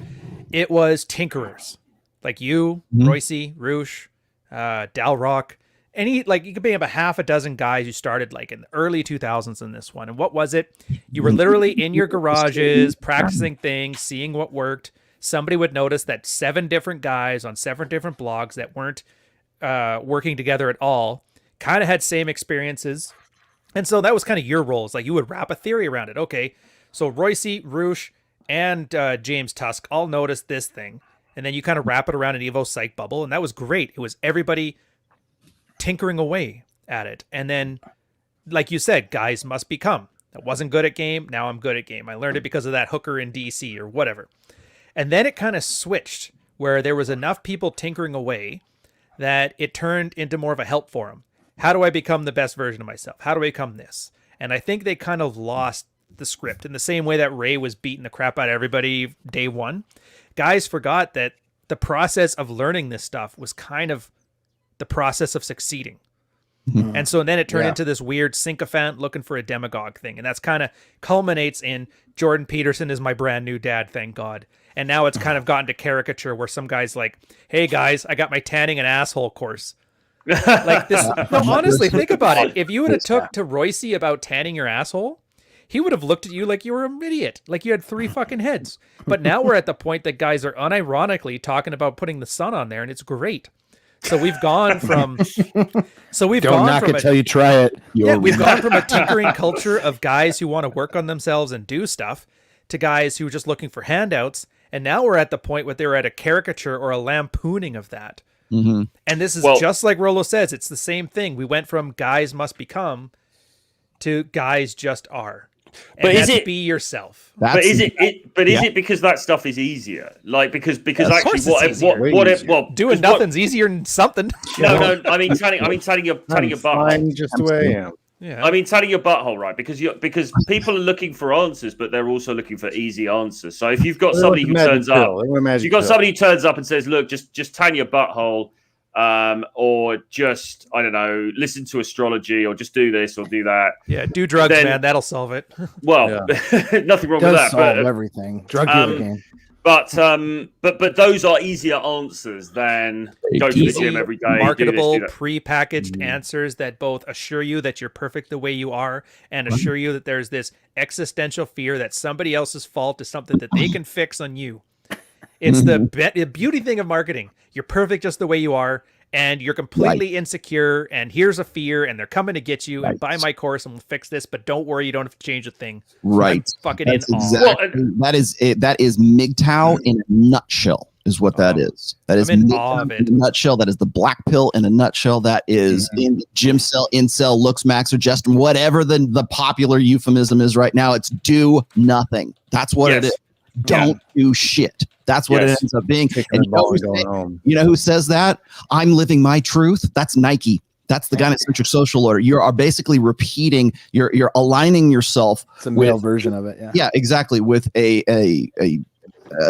It was tinkerers. Like you, Royce, Roosh, Dalrock. You could bring up a half a dozen guys who started like in the early 2000s in this one. And what was it? You were literally in your garages, practicing things, seeing what worked. Somebody would notice that 7 different guys on 7 different blogs that weren't working together at all kind of had same experiences. And so that was kind of your roles. Like you would wrap a theory around it. Okay, so Royce, Roosh, and James Tusk all noticed this thing. And then you kind of wrap it around an Evo Psych bubble. And that was great. It was everybody tinkering away at it. And then, like you said, guys must become. I wasn't good at game. Now I'm good at game. I learned it because of that hooker in DC or whatever. And then it kind of switched where there was enough people tinkering away that it turned into more of a help forum. How do I become the best version of myself? How do I become this? And I think they kind of lost the script in the same way that Ray was beating the crap out of everybody day one. Guys forgot that the process of learning this stuff was kind of the process of succeeding. And so then it turned into this weird sycophant looking for a demagogue thing. And that's kind of culminates in Jordan Peterson is my brand new dad, thank God. And now it's kind of gotten to caricature where some guy's like, hey guys, I got my tanning an asshole course. Like this. No, honestly, think about it. If you would have took to Royce about tanning your asshole, he would have looked at you like you were an idiot, like you had 3 fucking heads. But now we're at the point that guys are unironically talking about putting the sun on there, and it's great. So we've gone from. Don't knock it till you try it. We've gone from a tinkering culture of guys who want to work on themselves and do stuff to guys who are just looking for handouts. And now we're at the point where they're at a caricature or a lampooning of that. And this is just like Rollo says, it's the same thing. We went from guys must become to guys just are. And but is it be yourself? Is it because that stuff is easier? Like because actually doing nothing's easier than something. No. I mean tanning your butthole. Just the way I am. Yeah. I mean tanning your butthole, right? Because people are looking for answers, but they're also looking for easy answers. So if you've got somebody who turns up, somebody who turns up and says, "Look, just tan your butthole." Or just, I don't know, listen to astrology or just do this or do that. Yeah, do drugs, man. That'll solve it. Well, nothing wrong with that. Solve everything. Drug game. But those are easier answers than go to the gym every day. Marketable, pre-packaged answers that both assure you that you're perfect the way you are and assure you that there's this existential fear that somebody else's fault is something that they can fix on you. It's the beauty thing of marketing. You're perfect just the way you are, and you're completely insecure, and here's a fear, and they're coming to get you, and buy my course, and we'll fix this, but don't worry, you don't have to change a thing. Right. Fucking That's exactly. That is it. That is MGTOW in a nutshell, is what that is. That is MGTOW in a nutshell. That is the black pill in a nutshell. That is in gym cell, incel, looks, max, or just whatever the popular euphemism is right now. It's do nothing. That's what it is. Don't do shit. That's what it ends up being. And you know who says that? I'm living my truth. That's Nike. That's the gynocentric social order. You are basically repeating. You're aligning yourself. It's a male version of it. Yeah, exactly. With a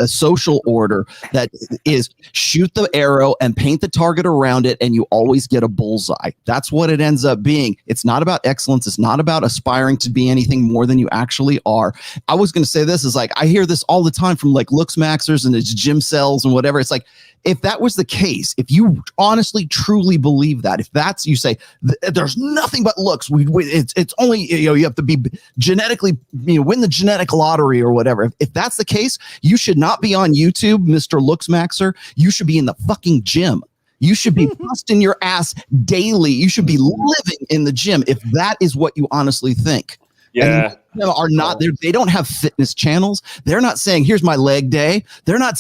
social order that is shoot the arrow and paint the target around it, and you always get a bullseye. That's what it ends up being. It's not about excellence. It's not about aspiring to be anything more than you actually are. I was going to say this is like, I hear this all the time from like looks maxers and it's gym cells and whatever. It's like, if that was the case, if you honestly, truly believe that, if that's, you say, there's nothing but looks, it's only, you have to be genetically, win the genetic lottery or whatever. If that's the case, you should not be on YouTube, Mr. Looks Maxer. You should be in the fucking gym. You should be busting your ass daily. You should be living in the gym if that is what you honestly think. Yeah. And are not there. They don't have fitness channels. They're not saying, here's my leg day. They're not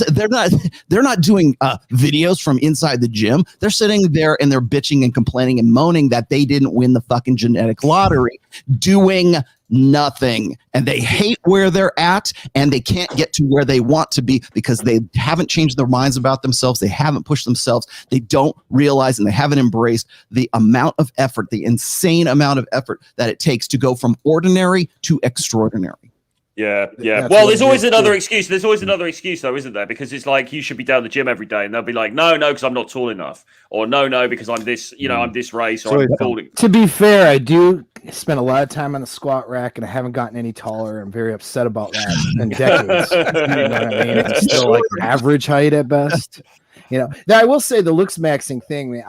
doing videos from inside the gym. They're sitting there and they're bitching and complaining and moaning that they didn't win the fucking genetic lottery, doing nothing. And they hate where they're at, and they can't get to where they want to be because they haven't changed their minds about themselves. They haven't pushed themselves. They don't realize, and they haven't embraced the amount of effort, the insane amount of effort that it takes to go from ordinary to extraordinary. Yeah. That's Well, what there's it always is, another too. excuse. There's always another excuse, though, isn't there? Because it's like, you should be down the gym every day, and they'll be like, no, because I'm not tall enough, or no, because I'm this, I'm this race, or I'm falling. To be fair, I do spend a lot of time on the squat rack, and I haven't gotten any taller. I'm very upset about that in decades. You know what I mean? It's still like average height at best. Now I will say the looks maxing thing, man.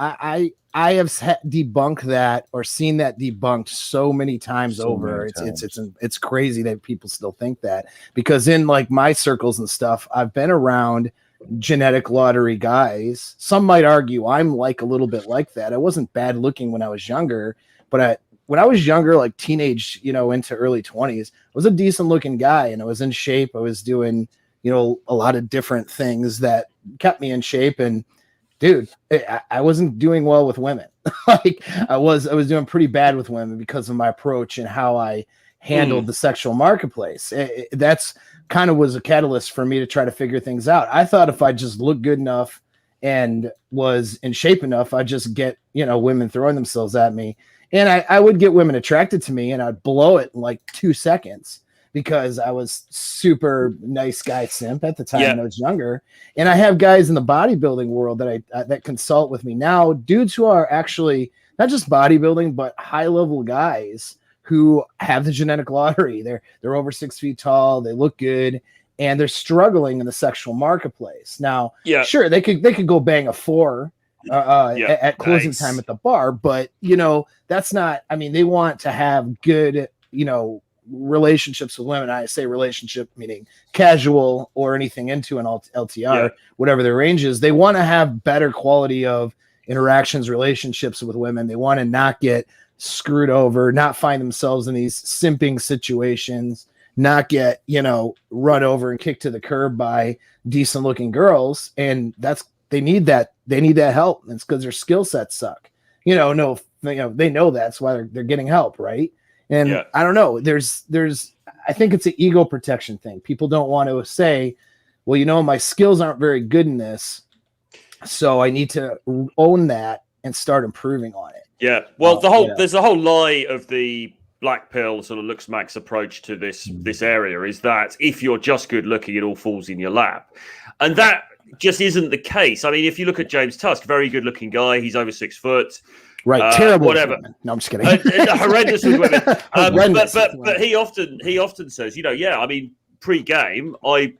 I have debunked that or seen that debunked so many times over. It's crazy that people still think that, because in like my circles and stuff, I've been around genetic lottery guys. Some might argue I'm like a little bit like that. I wasn't bad looking when I was younger, but when I was younger, like teenage, into early 20s, I was a decent looking guy, and I was in shape. I was doing, a lot of different things that kept me in shape. And dude, I wasn't doing well with women. Like I was doing pretty bad with women because of my approach and how I handled the sexual marketplace. That's kind of was a catalyst for me to try to figure things out. I thought if I just looked good enough and was in shape enough, I'd just get, women throwing themselves at me. And I would get women attracted to me, and I'd blow it in like 2 seconds because I was super nice guy simp at the time when I was younger. And I have guys in the bodybuilding world that consult with me now, dudes who are actually not just bodybuilding, but high level guys who have the genetic lottery. They're over 6 feet tall. They look good, and they're struggling in the sexual marketplace. Now, sure, they could go bang a 4 at closing time at the bar, but that's not, they want to have good, relationships with women. I say relationship meaning casual or anything into an LTR, whatever their range is. They want to have better quality of interactions, relationships with women. They want to not get screwed over, not find themselves in these simping situations, not get, run over and kicked to the curb by decent looking girls. And they need that help. And it's because their skill sets suck. They know that's why they're getting help, right? And I don't know. I think it's an ego protection thing. People don't want to say, well, my skills aren't very good in this, so I need to own that and start improving on it. Yeah. Well, there's the whole lie of the black pill sort of looks max approach to this area is that if you're just good looking, it all falls in your lap, and that just isn't the case. If you look at James Tusk, very good looking guy. He's over 6 foot. Right, terrible. Whatever. No, I'm just kidding. Horrendous with women. But he often says, pre-game, I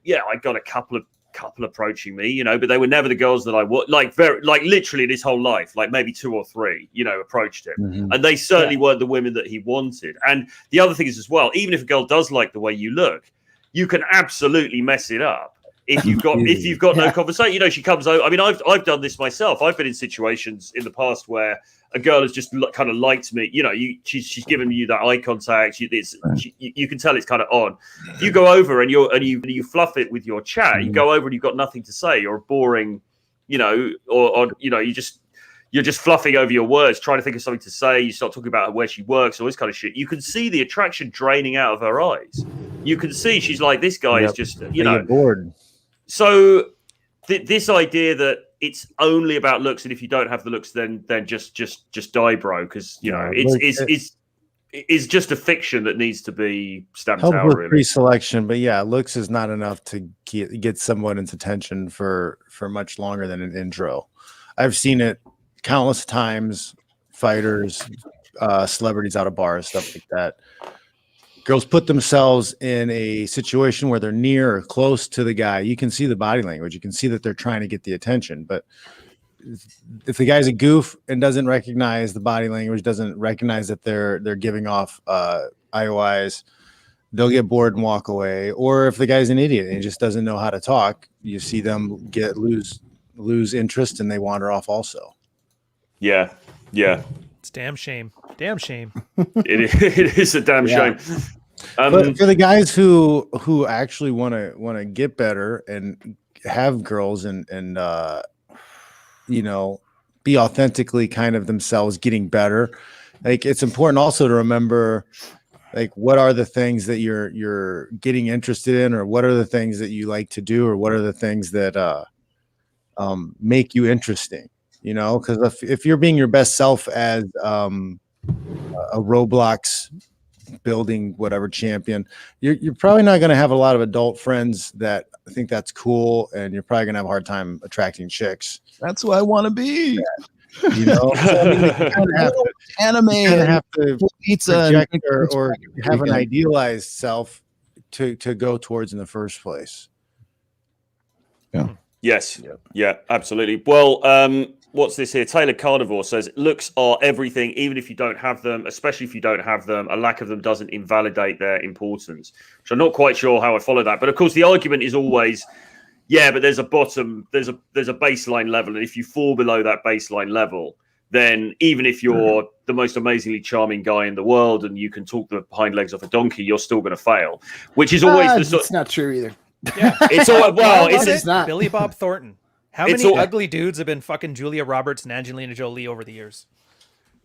got a couple approaching me, but they were never the girls that I would like. Literally, in his whole life, like maybe 2 or 3, approached him, and they certainly weren't the women that he wanted. And the other thing is as well, even if a girl does like the way you look, you can absolutely mess it up. If you've got no conversation, she comes over. I've done this myself. I've been in situations in the past where a girl has just kind of liked me. She's given you that eye contact. You can tell it's kind of on. If you go over and you fluff it with your chat, you go over and you've got nothing to say. You're boring, or you're just fluffing over your words, trying to think of something to say. You start talking about where she works, all this kind of shit. You can see the attraction draining out of her eyes. You can see she's like, this guy is just, bored. So this idea that it's only about looks, and if you don't have the looks, then just die, bro. Because it's just a fiction that needs to be stamped out. Help with really. Pre-selection, but looks is not enough to get someone's attention for much longer than an intro. I've seen it countless times. Fighters, celebrities out of bars, stuff like that. Girls put themselves in a situation where they're near or close to the guy. You can see the body language. You can see that they're trying to get the attention. But if the guy's a goof and doesn't recognize the body language, doesn't recognize that they're giving off IOIs, they'll get bored and walk away. Or if the guy's an idiot and he just doesn't know how to talk, you see them lose interest and they wander off also. Yeah. It's damn shame. Damn shame. It is a damn shame. But for the guys who actually want to get better and have girls and you know, be authentically kind of themselves, getting better, like it's important also to remember, like, what are the things that you're getting interested in, or what are the things that you like to do, or what are the things that make you interesting, you know? Because if you're being your best self as a Roblox building whatever champion, you're probably not going to have a lot of adult friends that think that's cool, and you're probably going to have a hard time attracting chicks. That's who I want to be. You know, so, I mean, you kind of have to, anime and have to pizza project or have an idealized self to go towards in the first place. Yeah. Yes. Yeah, absolutely. Well, what's this here? Taylor Carnivore says, looks are everything, even if you don't have them, especially if you don't have them. A lack of them doesn't invalidate their importance. Which I'm not quite sure how I follow that. But of course, the argument is always, yeah, but there's a bottom, there's a baseline level. And if you fall below that baseline level, then even if you're the most amazingly charming guy in the world and you can talk the hind legs off a donkey, you're still going to fail, which is always the sort. It's not true either. Yeah, it's all well. It's not. Billy Bob Thornton. How many ugly dudes have been fucking Julia Roberts and Angelina Jolie over the years?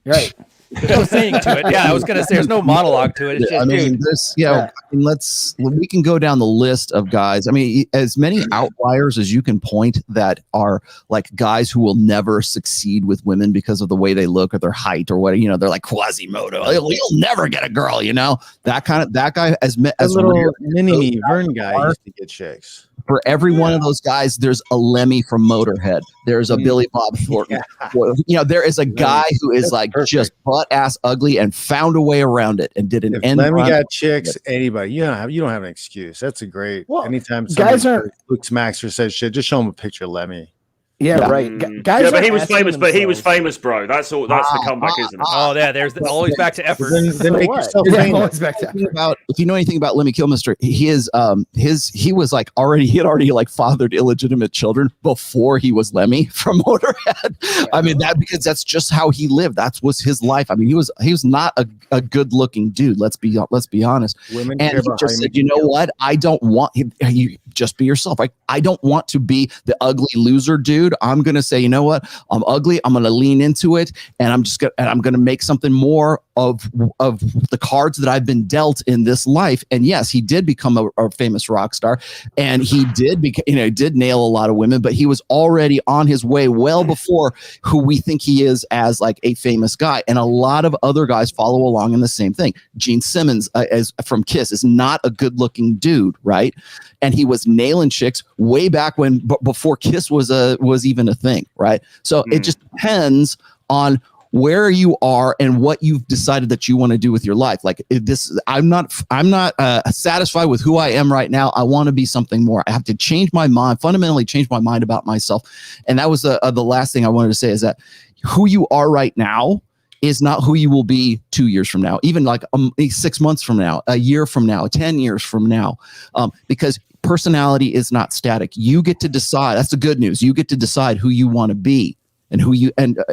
Right. There's no saying to it. Yeah, I was gonna say there's no monologue to it. It's just, I mean, dude. this, I mean, we can go down the list of guys. I mean, as many outliers as you can point that are like guys who will never succeed with women because of the way they look or their height or what, you know, they're like Quasimodo. You'll never get a girl, you know, that guy as little mini Vern guy used to get chicks. For every one of those guys, there's a Lemmy from Motorhead. There's a Billy Bob Thornton. You know, there is a guy who is like just butt ass ugly and found a way around it and did an end. Lemmy got chicks. Anybody, you don't have an excuse. That's a great. Anytime guys aren't Luke Maxer says shit, just show him a picture of Lemmy. Yeah, right. Guys, yeah, but he was famous. But he was famous, bro. That's all. That's the comeback, isn't it? Oh, yeah. There's always back to effort. Then make yourself famous. If you know anything about Lemmy Kilmister, he was like he had already like fathered illegitimate children before he was Lemmy from Motorhead. Yeah. I mean because that's just how he lived. That was his life. I mean he was not a good looking dude. Let's be honest. Women and he just said, you know what? I don't want you just be yourself. I don't want to be the ugly loser dude. I'm gonna say, you know what? I'm ugly. I'm gonna lean into it, and I'm gonna make something more of the cards that I've been dealt in this life. And yes, he did become a famous rock star, and he did did nail a lot of women, but he was already on his way well before who we think he is as like a famous guy. And a lot of other guys follow along in the same thing. Gene Simmons, as from Kiss, is not a good looking dude, right? And he was nailing chicks way back when, before Kiss was even a thing, right? So it just depends on where you are and what you've decided that you want to do with your life. Like I'm not satisfied with who I am right now. I want to be something more. I have to change my mind, fundamentally change my mind about myself. And that was the last thing I wanted to say, is that who you are right now is not who you will be 2 years from now, even like 6 months from now, a year from now, 10 years from now, because personality is not static. You get to decide. That's the good news. You get to decide who you want to be and who you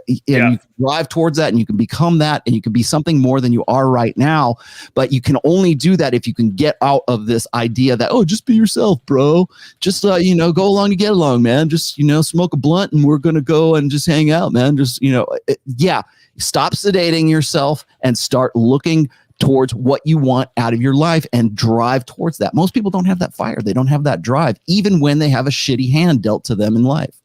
you drive towards that, and you can become that, and you can be something more than you are right now. But you can only do that if you can get out of this idea that, oh, just be yourself, bro. Just go along to get along, man. Just smoke a blunt and we're gonna go and just hang out, man. Just stop sedating yourself and start looking towards what you want out of your life and drive towards that. Most people don't have that fire. They don't have that drive, even when they have a shitty hand dealt to them in life.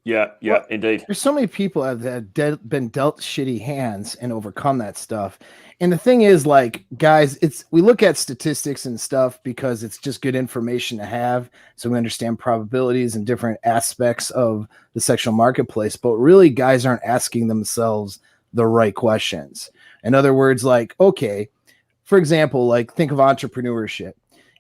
Yeah, indeed. There's so many people that have been dealt shitty hands and overcome that stuff. And the thing is, like, guys, we look at statistics and stuff because it's just good information to have, so we understand probabilities and different aspects of the sexual marketplace. But really, guys aren't asking themselves the right questions. In other words, like, okay, for example, like, think of entrepreneurship.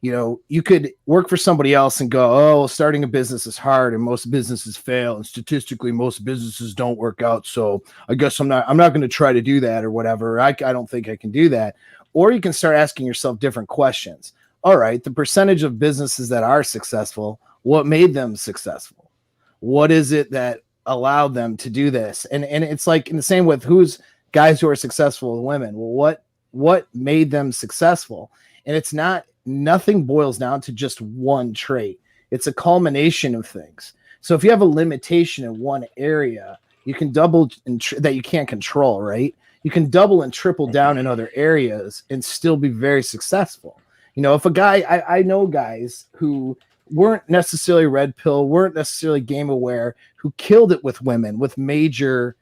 You could work for somebody else and go, oh, starting a business is hard and most businesses fail, and statistically most businesses don't work out. So I guess I'm not going to try to do that or whatever. I don't think I can do that. Or you can start asking yourself different questions. All right, the percentage of businesses that are successful, what made them successful? What is it that allowed them to do this? And it's like in the same with who's guys who are successful with women. Well, what what made them successful. And it's not, nothing boils down to just one trait. It's a culmination of things. So if you have a limitation in one area, you can double that you can't control, right? You can double and triple down in other areas and still be very successful. You know, if a guy, I know guys who weren't necessarily red pill, weren't necessarily game aware, who killed it with women with major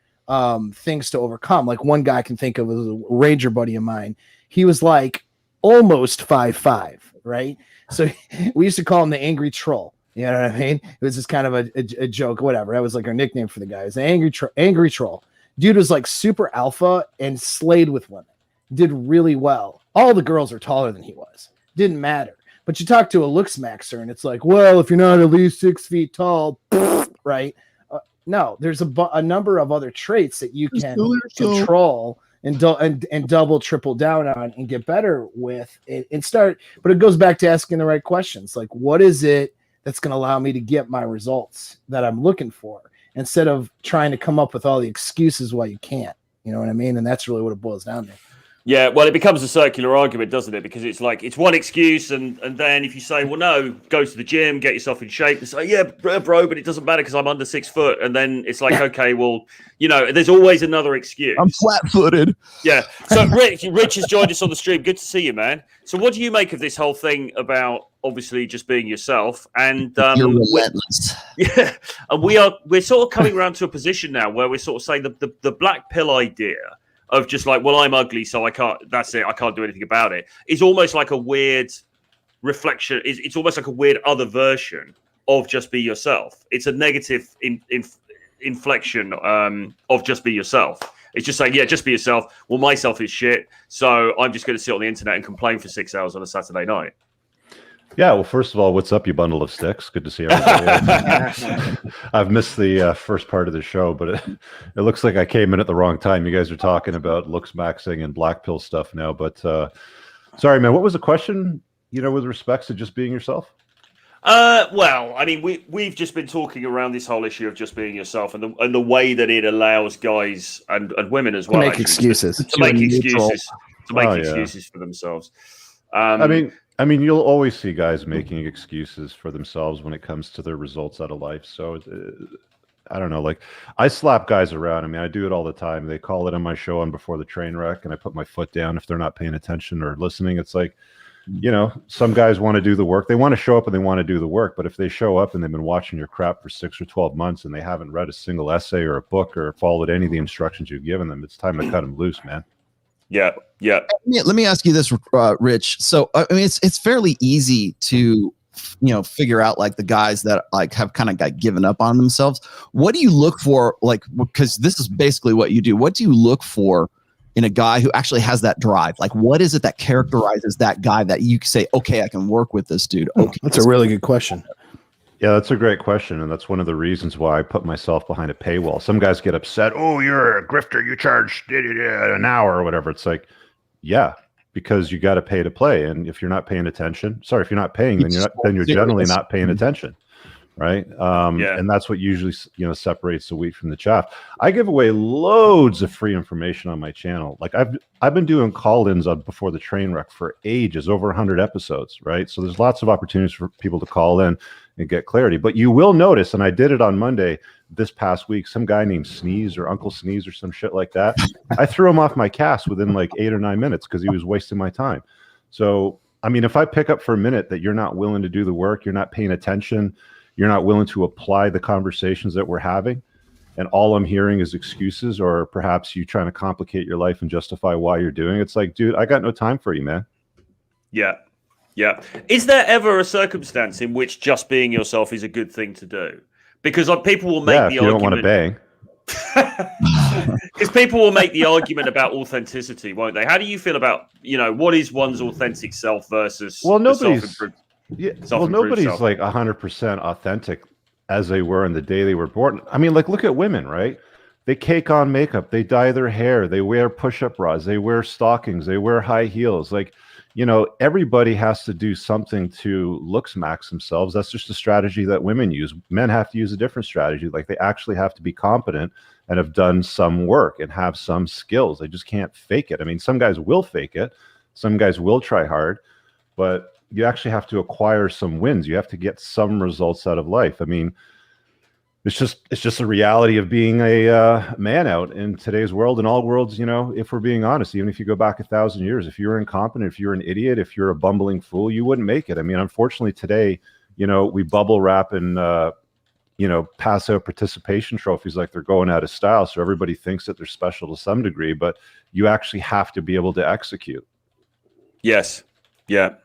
things to overcome. Like one guy I can think of as a ranger buddy of mine. He was like almost 5'5", right? So we used to call him the angry troll. You know what I mean? It was just kind of a joke, whatever. That was like our nickname for the guy. It was the angry troll. Dude was like super alpha and slayed with women. Did really well. All the girls are taller than he was. Didn't matter. But you talk to a looks maxer and it's like, well, if you're not at least 6 feet tall, right? No, there's a number of other traits that you can control and double, triple down on and get better with it and start. But it goes back to asking the right questions. Like, what is it that's going to allow me to get my results that I'm looking for, instead of trying to come up with all the excuses why you can't? You know what I mean? And that's really what it boils down to. Yeah, well, it becomes a circular argument, doesn't it? Because it's like, it's one excuse, and then if you say, well, no, go to the gym, get yourself in shape, and say, yeah, bro, but it doesn't matter because I'm under 6 foot. And then it's like, okay, well, you know, there's always another excuse. I'm flat-footed. Yeah. So Rich has joined us on the stream. Good to see you, man. So what do you make of this whole thing about obviously just being yourself? And you're relentless. Yeah, and we're sort of coming around to a position now where we're sort of saying the black pill idea of just like, well, I'm ugly, so I can't, that's it, I can't do anything about it, is almost like a weird reflection. It's almost like a weird other version of just be yourself. It's a negative inflection of just be yourself. It's just saying, yeah, just be yourself. Well, myself is shit, so I'm just going to sit on the internet and complain for 6 hours on a Saturday night. Yeah, well, first of all, what's up, you bundle of sticks? Good to see everybody. I've missed the first part of the show, but it looks like I came in at the wrong time. You guys are talking about looks maxing and black pill stuff now, but sorry, man, what was the question, you know, with respects to just being yourself? Well, I mean, we've just been talking around this whole issue of just being yourself and the way that it allows guys and women as well to make excuses for themselves. I mean, you'll always see guys making excuses for themselves when it comes to their results out of life. So I don't know, like I slap guys around. I mean, I do it all the time. They call it on my show on Before the Train Wreck, and I put my foot down if they're not paying attention or listening. It's like, you know, some guys want to do the work. They want to show up and they want to do the work. But if they show up and they've been watching your crap for 6 or 12 months and they haven't read a single essay or a book or followed any of the instructions you've given them, it's time to cut them loose, man. Yeah. Let me ask you this, Rich. So, I mean, it's fairly easy to, you know, figure out like the guys that like have kind of got given up on themselves. What do you look for? Like, because this is basically what you do. What do you look for in a guy who actually has that drive? Like, what is it that characterizes that guy that you say, okay, I can work with this dude? Okay, that's a really good question. Yeah, that's a great question, and that's one of the reasons why I put myself behind a paywall. Some guys get upset. Oh, you're a grifter. You charge an hour or whatever. It's like, yeah, because you got to pay to play, and if you're not paying attention, if you're not paying, then you're generally not paying attention, right? And that's what usually, you know, separates the wheat from the chaff. I give away loads of free information on my channel. Like I've been doing call-ins on Before the Train Wreck for ages, over 100 episodes, right? So there's lots of opportunities for people to call in and get clarity. But you will notice, and I did it on Monday this past week, some guy named Sneeze or Uncle Sneeze or some shit like that. I threw him off my cast within like 8 or 9 minutes because he was wasting my time. So, I mean, if I pick up for a minute that you're not willing to do the work, you're not paying attention, you're not willing to apply the conversations that we're having, and all I'm hearing is excuses, or perhaps you trying to complicate your life and justify why you're doing it, it's like, dude, I got no time for you, man. Yeah. Is there ever a circumstance in which just being yourself is a good thing to do? Because people will make the argument. You don't want to bang. Because people will make the argument about authenticity, won't they? How do you feel about, you know, what is one's authentic self versus nobody's self. Like 100% authentic as they were in the day they were born. I mean, like, look at women, right? They cake on makeup, they dye their hair, they wear push-up bras, they wear stockings, they wear high heels. Like, everybody has to do something to looks max themselves. That's just a strategy that women use. Men have to use a different strategy. Like, they actually have to be competent and have done some work and have some skills. They just can't fake it. I mean, some guys will fake it. Some guys will try hard, but you actually have to acquire some wins. You have to get some results out of life. I mean, it's just a reality of being a man out in today's world, in all worlds. If we're being honest, even if you go back 1,000 years, if you're incompetent, if you're an idiot, if you're a bumbling fool, you wouldn't make it. I mean, unfortunately today, we bubble wrap and pass out participation trophies like they're going out of style, so everybody thinks that they're special to some degree, but you actually have to be able to execute. Yes. Yeah,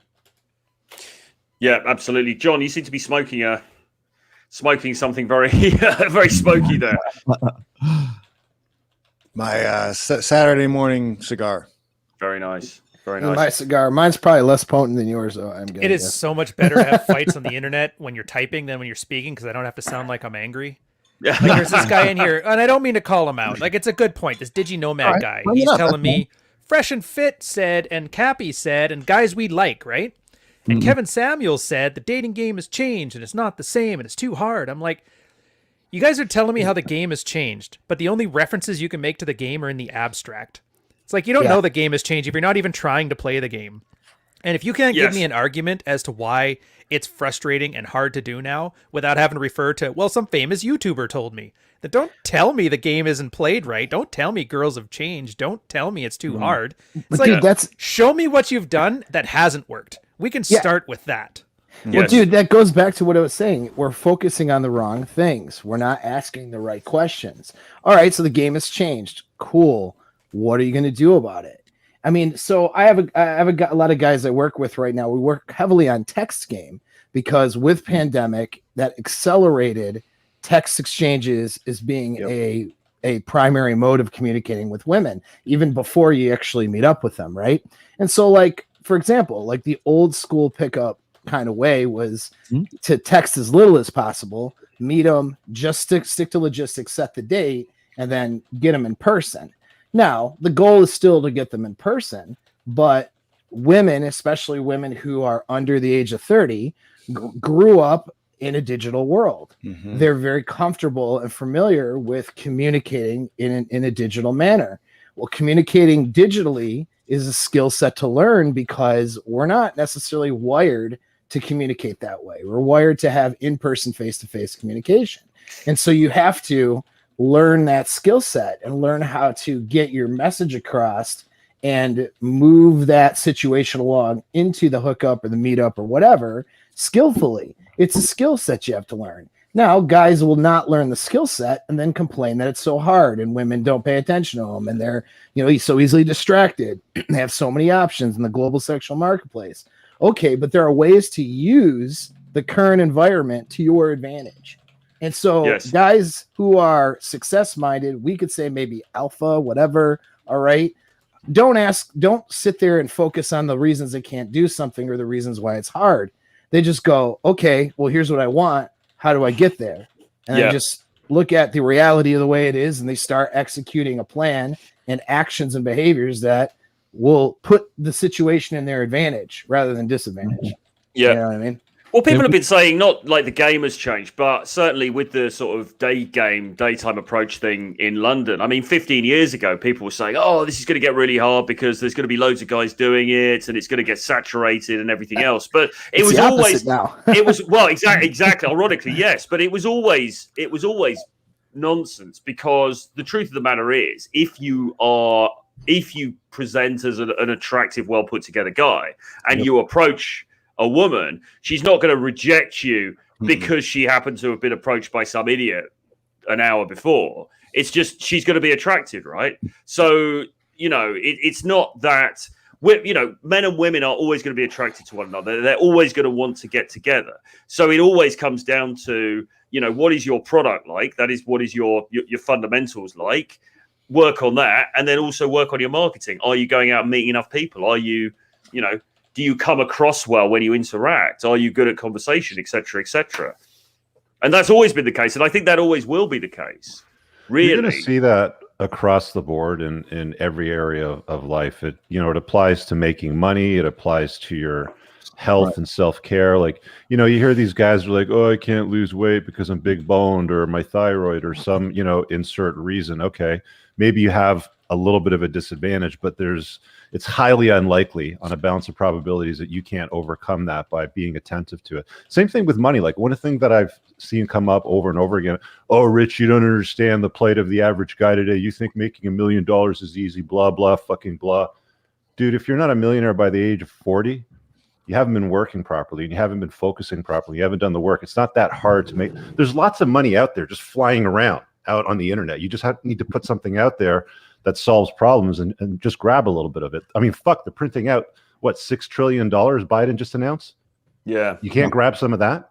absolutely. John, you seem to be smoking something very very smoky there. My Saturday morning cigar. Very nice. Very nice. My cigar, mine's probably less potent than yours, though. It is so much better to have fights on the internet when you're typing than when you're speaking, because I don't have to sound like I'm angry. Like, there's this guy in here, and I don't mean to call him out. Like, it's a good point. This DigiNomad guy, he's telling me Fresh and Fit said, and Cappy said, and guys we like, right? And Kevin Samuels said the dating game has changed and it's not the same and it's too hard. I'm like, you guys are telling me how the game has changed, but the only references you can make to the game are in the abstract. It's like, you don't know the game has changed if you're not even trying to play the game. And if you can't give me an argument as to why it's frustrating and hard to do now without having to refer to, well, some famous YouTuber told me, then don't tell me the game isn't played right. Don't tell me girls have changed. Don't tell me it's too hard. It's like, dude, show me what you've done that hasn't worked. We can start with that. Well, dude, that goes back to what I was saying. We're focusing on the wrong things. We're not asking the right questions. All right, so the game has changed. Cool. What are you going to do about it? I mean, so I have a lot of guys I work with right now. We work heavily on text game because with pandemic, that accelerated text exchanges as being a primary mode of communicating with women, even before you actually meet up with them, right? And so, like, for example, like the old school pickup kind of way was to text as little as possible, meet them, just stick to logistics, set the date, and then get them in person. Now, the goal is still to get them in person, but women, especially women who are under the age of 30, grew up in a digital world. They're very comfortable and familiar with communicating in a digital manner. Well, communicating digitally is a skill set to learn because we're not necessarily wired to communicate that way. We're wired to have in-person, face-to-face communication. And so you have to learn that skill set and learn how to get your message across and move that situation along into the hookup or the meetup or whatever skillfully. It's a skill set you have to learn. Now, guys will not learn the skill set and then complain that it's so hard and women don't pay attention to them and they're, so easily distracted. They have so many options in the global sexual marketplace. Okay, but there are ways to use the current environment to your advantage. And so guys who are success-minded, we could say maybe alpha, whatever, all right? Don't sit there and focus on the reasons they can't do something or the reasons why it's hard. They just go, okay, well, here's what I want. How do I get there? And I just look at the reality of the way it is, and they start executing a plan and actions and behaviors that will put the situation in their advantage rather than disadvantage. Yeah. You know what I mean? Well, people have been saying not like the game has changed, but certainly with the sort of daytime approach thing in London. I mean, 15 years ago, people were saying, oh, this is going to get really hard because there's going to be loads of guys doing it and it's going to get saturated and everything else. But it was always now. It was, well, exactly. Ironically, yes. But it was always nonsense because the truth of the matter is if you present as an attractive, well put together guy and you approach a woman, she's not going to reject you because she happened to have been approached by some idiot an hour before. It's just she's going to be attracted, right? So, it's not that men and women are always going to be attracted to one another. They're always going to want to get together. So it always comes down to, what is your product like? That is, what is your fundamentals like? Work on that, and then also work on your marketing. Are you going out and meeting enough people? Are you, do you come across well when you interact? Are you good at conversation, et cetera, et cetera? And that's always been the case. And I think that always will be the case. Really. You're going to see that across the board in every area of life. It it applies to making money. It applies to your health and self-care. Like, you hear these guys are like, oh, I can't lose weight because I'm big boned or my thyroid or some, insert reason. Okay, maybe you have a little bit of a disadvantage, but it's highly unlikely on a balance of probabilities that you can't overcome that by being attentive to it. Same thing with money. Like, one thing that I've seen come up over and over again, oh, Rich, you don't understand the plight of the average guy today. You think making $1 million is easy, blah, blah, fucking blah. Dude, if you're not a millionaire by the age of 40, you haven't been working properly and you haven't been focusing properly. You haven't done the work. It's not that hard to make. There's lots of money out there just flying around out on the internet. You just need to put something out there that solves problems and just grab a little bit of it. I mean, fuck, they're printing out, what, $6 trillion Biden just announced? Yeah. You can't grab some of that?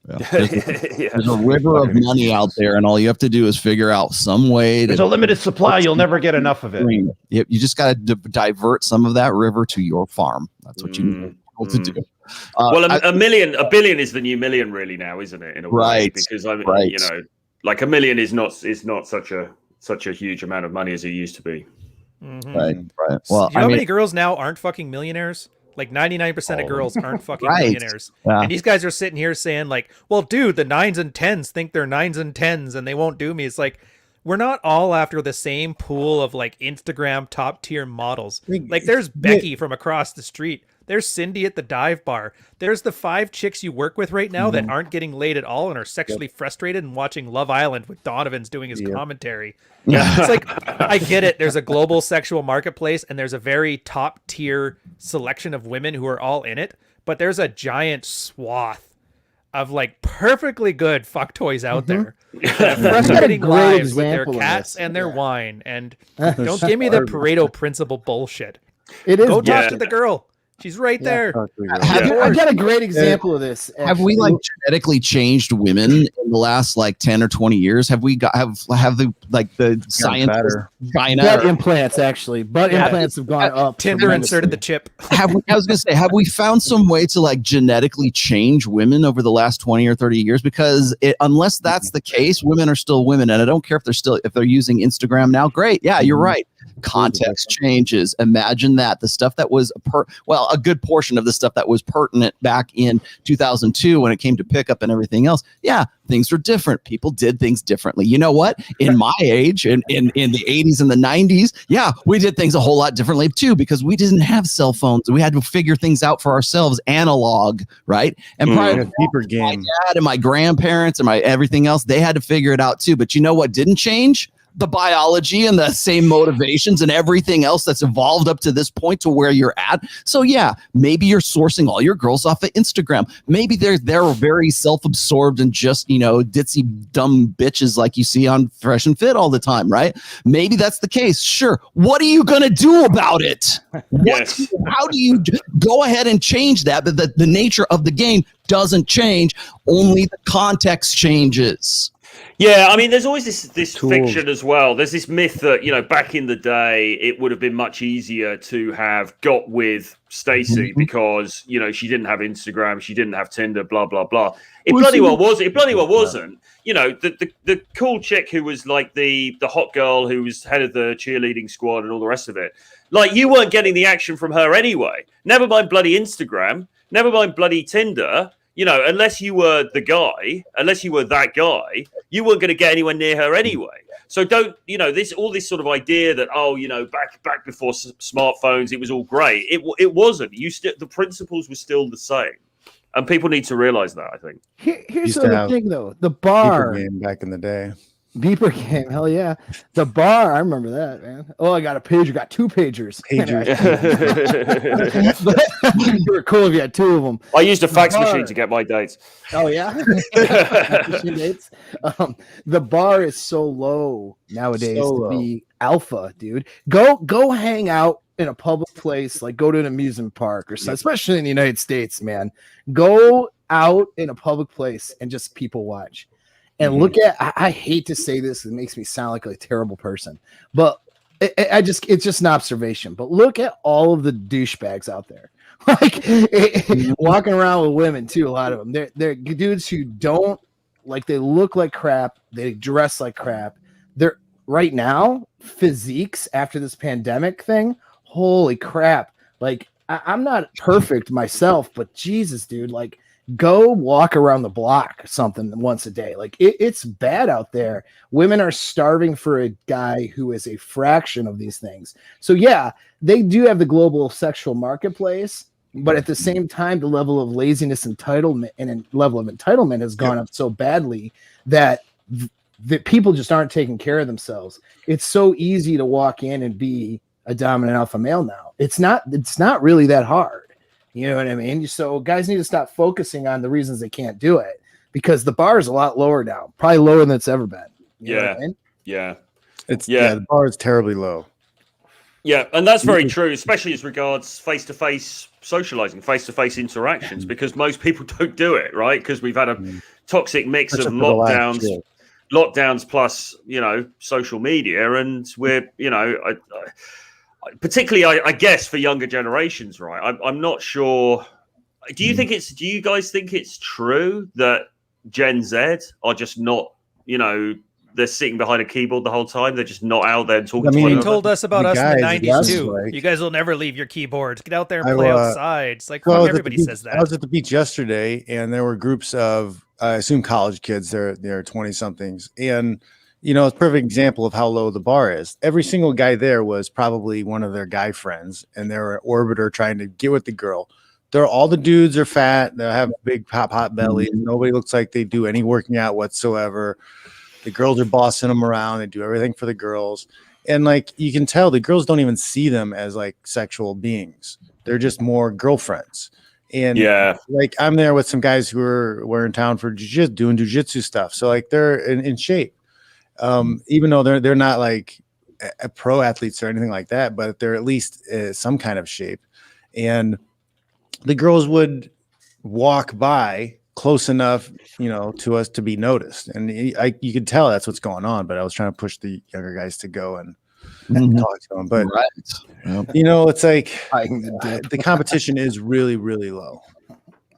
Yeah. There's a river of money out there, and all you have to do is figure out some way. There's a limited supply. You'll never get enough of it. Yep, you just got to divert some of that river to your farm. That's what you need to do. Well, a billion is the new million, really, now, isn't it? In a way, because I mean, like $1 million is not such a huge amount of money as it used to be. Mm-hmm. Right. Well, you know how many girls now aren't fucking millionaires? Like 99% of girls aren't fucking millionaires. Yeah. And these guys are sitting here saying like, well, dude, the 9s and 10s think they're 9s and 10s and they won't do me. It's like, we're not all after the same pool of like Instagram top tier models. Like, there's Becky from across the street. There's Cindy at the dive bar. There's the 5 chicks you work with right now that aren't getting laid at all and are sexually frustrated and watching Love Island with Donovan's doing his commentary. Yeah, it's like, I get it. There's a global sexual marketplace and there's a very top tier selection of women who are all in it. But there's a giant swath of like perfectly good fuck toys out there. Frustrating lives with their cats and their wine. And don't give me the Pareto principle bullshit. Go talk to the girl. She's right there. I got a great example of this. Actually. Have we like genetically changed women in the last like 10 or 20 years? Have we got have the like the science butt implants actually? Butt implants have gone up. Tinder inserted the chip. I was gonna say, have we found some way to like genetically change women over the last 20 or 30 years? Because unless that's the case, women are still women, and I don't care if they're using Instagram now. Great, yeah, you're right. Context changes. Imagine that the stuff that was a good portion of the stuff that was pertinent back in 2002 when it came to pickup and everything else. Yeah, things were different. People did things differently. You know what? In my age, in the 80s and the 90s, yeah, we did things a whole lot differently too, because we didn't have cell phones. We had to figure things out for ourselves, analog, right? And prior to deeper game, my dad and my grandparents and my everything else, they had to figure it out too. But you know what didn't change? The biology and the same motivations and everything else that's evolved up to this point to where you're at. So yeah, maybe you're sourcing all your girls off of Instagram. Maybe they're very self-absorbed and just, ditzy dumb bitches like you see on Fresh and Fit all the time, right? Maybe that's the case. Sure. What are you going to do about it? Yes. How do you go ahead and change that? But the nature of the game doesn't change. Only the context changes. Yeah, I mean, there's always this fiction as well. There's this myth that, back in the day, it would have been much easier to have got with Stacey because, she didn't have Instagram, she didn't have Tinder, blah, blah, blah. It bloody well wasn't. The cool chick who was like the hot girl who was head of the cheerleading squad and all the rest of it. Like, you weren't getting the action from her anyway. Never mind bloody Instagram. Never mind bloody Tinder. Unless you were that guy, you weren't going to get anywhere near her anyway. So don't, this sort of idea that, back before smartphones, it was all great. It wasn't. The principles were still the same. And people need to realize that, I think. Here's the other thing, though. The bar. Game back in the day. Beeper game, hell yeah. The bar, I remember that, man. Oh, I got a pager, got 2 pagers. You were cool if you had 2 of them. I used a fax machine to get my dates. Oh, yeah? Dates. The bar is so low nowadays to be alpha, dude. Go hang out in a public place, like go to an amusement park or something, especially in the United States, man. Go out in a public place and just people watch. And look at, I hate to say this, it makes me sound like a terrible person, but it's just an observation. But look at all of the douchebags out there, walking around with women too. A lot of them, they're dudes who don't like, they look like crap, they dress like crap. They're right now, physiques after this pandemic thing, holy crap. Like, I'm not perfect myself, but Jesus, dude, like, go walk around the block something once a day. Like, it's bad out there. Women are starving for a guy who is a fraction of these things. So yeah, they do have the global sexual marketplace, but at the same time, the level of laziness, entitlement, and level of entitlement has gone up so badly that that people just aren't taking care of themselves. It's so easy to walk in and be a dominant alpha male now. It's not really that hard. You know what I mean? So guys need to stop focusing on the reasons they can't do it, because the bar is a lot lower now, probably lower than it's ever been. You know what I mean? The bar is terribly low. Yeah, and that's very true, especially as regards face-to-face socializing, face-to-face interactions, because most people don't do it, right? Because we've had a toxic mix of lockdowns plus, social media, and we're, particularly, I guess, for younger generations, right? I'm not sure. Do you guys think it's true that Gen Z are just not, they're sitting behind a keyboard the whole time? They're just not out there and talking to one another? They told us about us in the 90s too. Like, you guys will never leave your keyboards. Get out there and play outside. It's like, everybody says that. I was at the beach yesterday, and there were groups of, I assume, college kids. They're 20-somethings. And, it's a perfect example of how low the bar is. Every single guy there was probably one of their guy friends, and they were an orbiter trying to get with the girl. All the dudes are fat. They have big hot bellies. Nobody looks like they do any working out whatsoever. The girls are bossing them around. They do everything for the girls. And like, you can tell the girls don't even see them as like sexual beings. They're just more girlfriends. And like, I'm there with some guys who were in town for doing jujitsu stuff. So like, they're in shape. Even though they're not like a pro athletes or anything like that, but they're at least some kind of shape. And the girls would walk by close enough, to us to be noticed. And you could tell that's what's going on, but I was trying to push the younger guys to go and talk to them. But, it's like the competition is really, really low.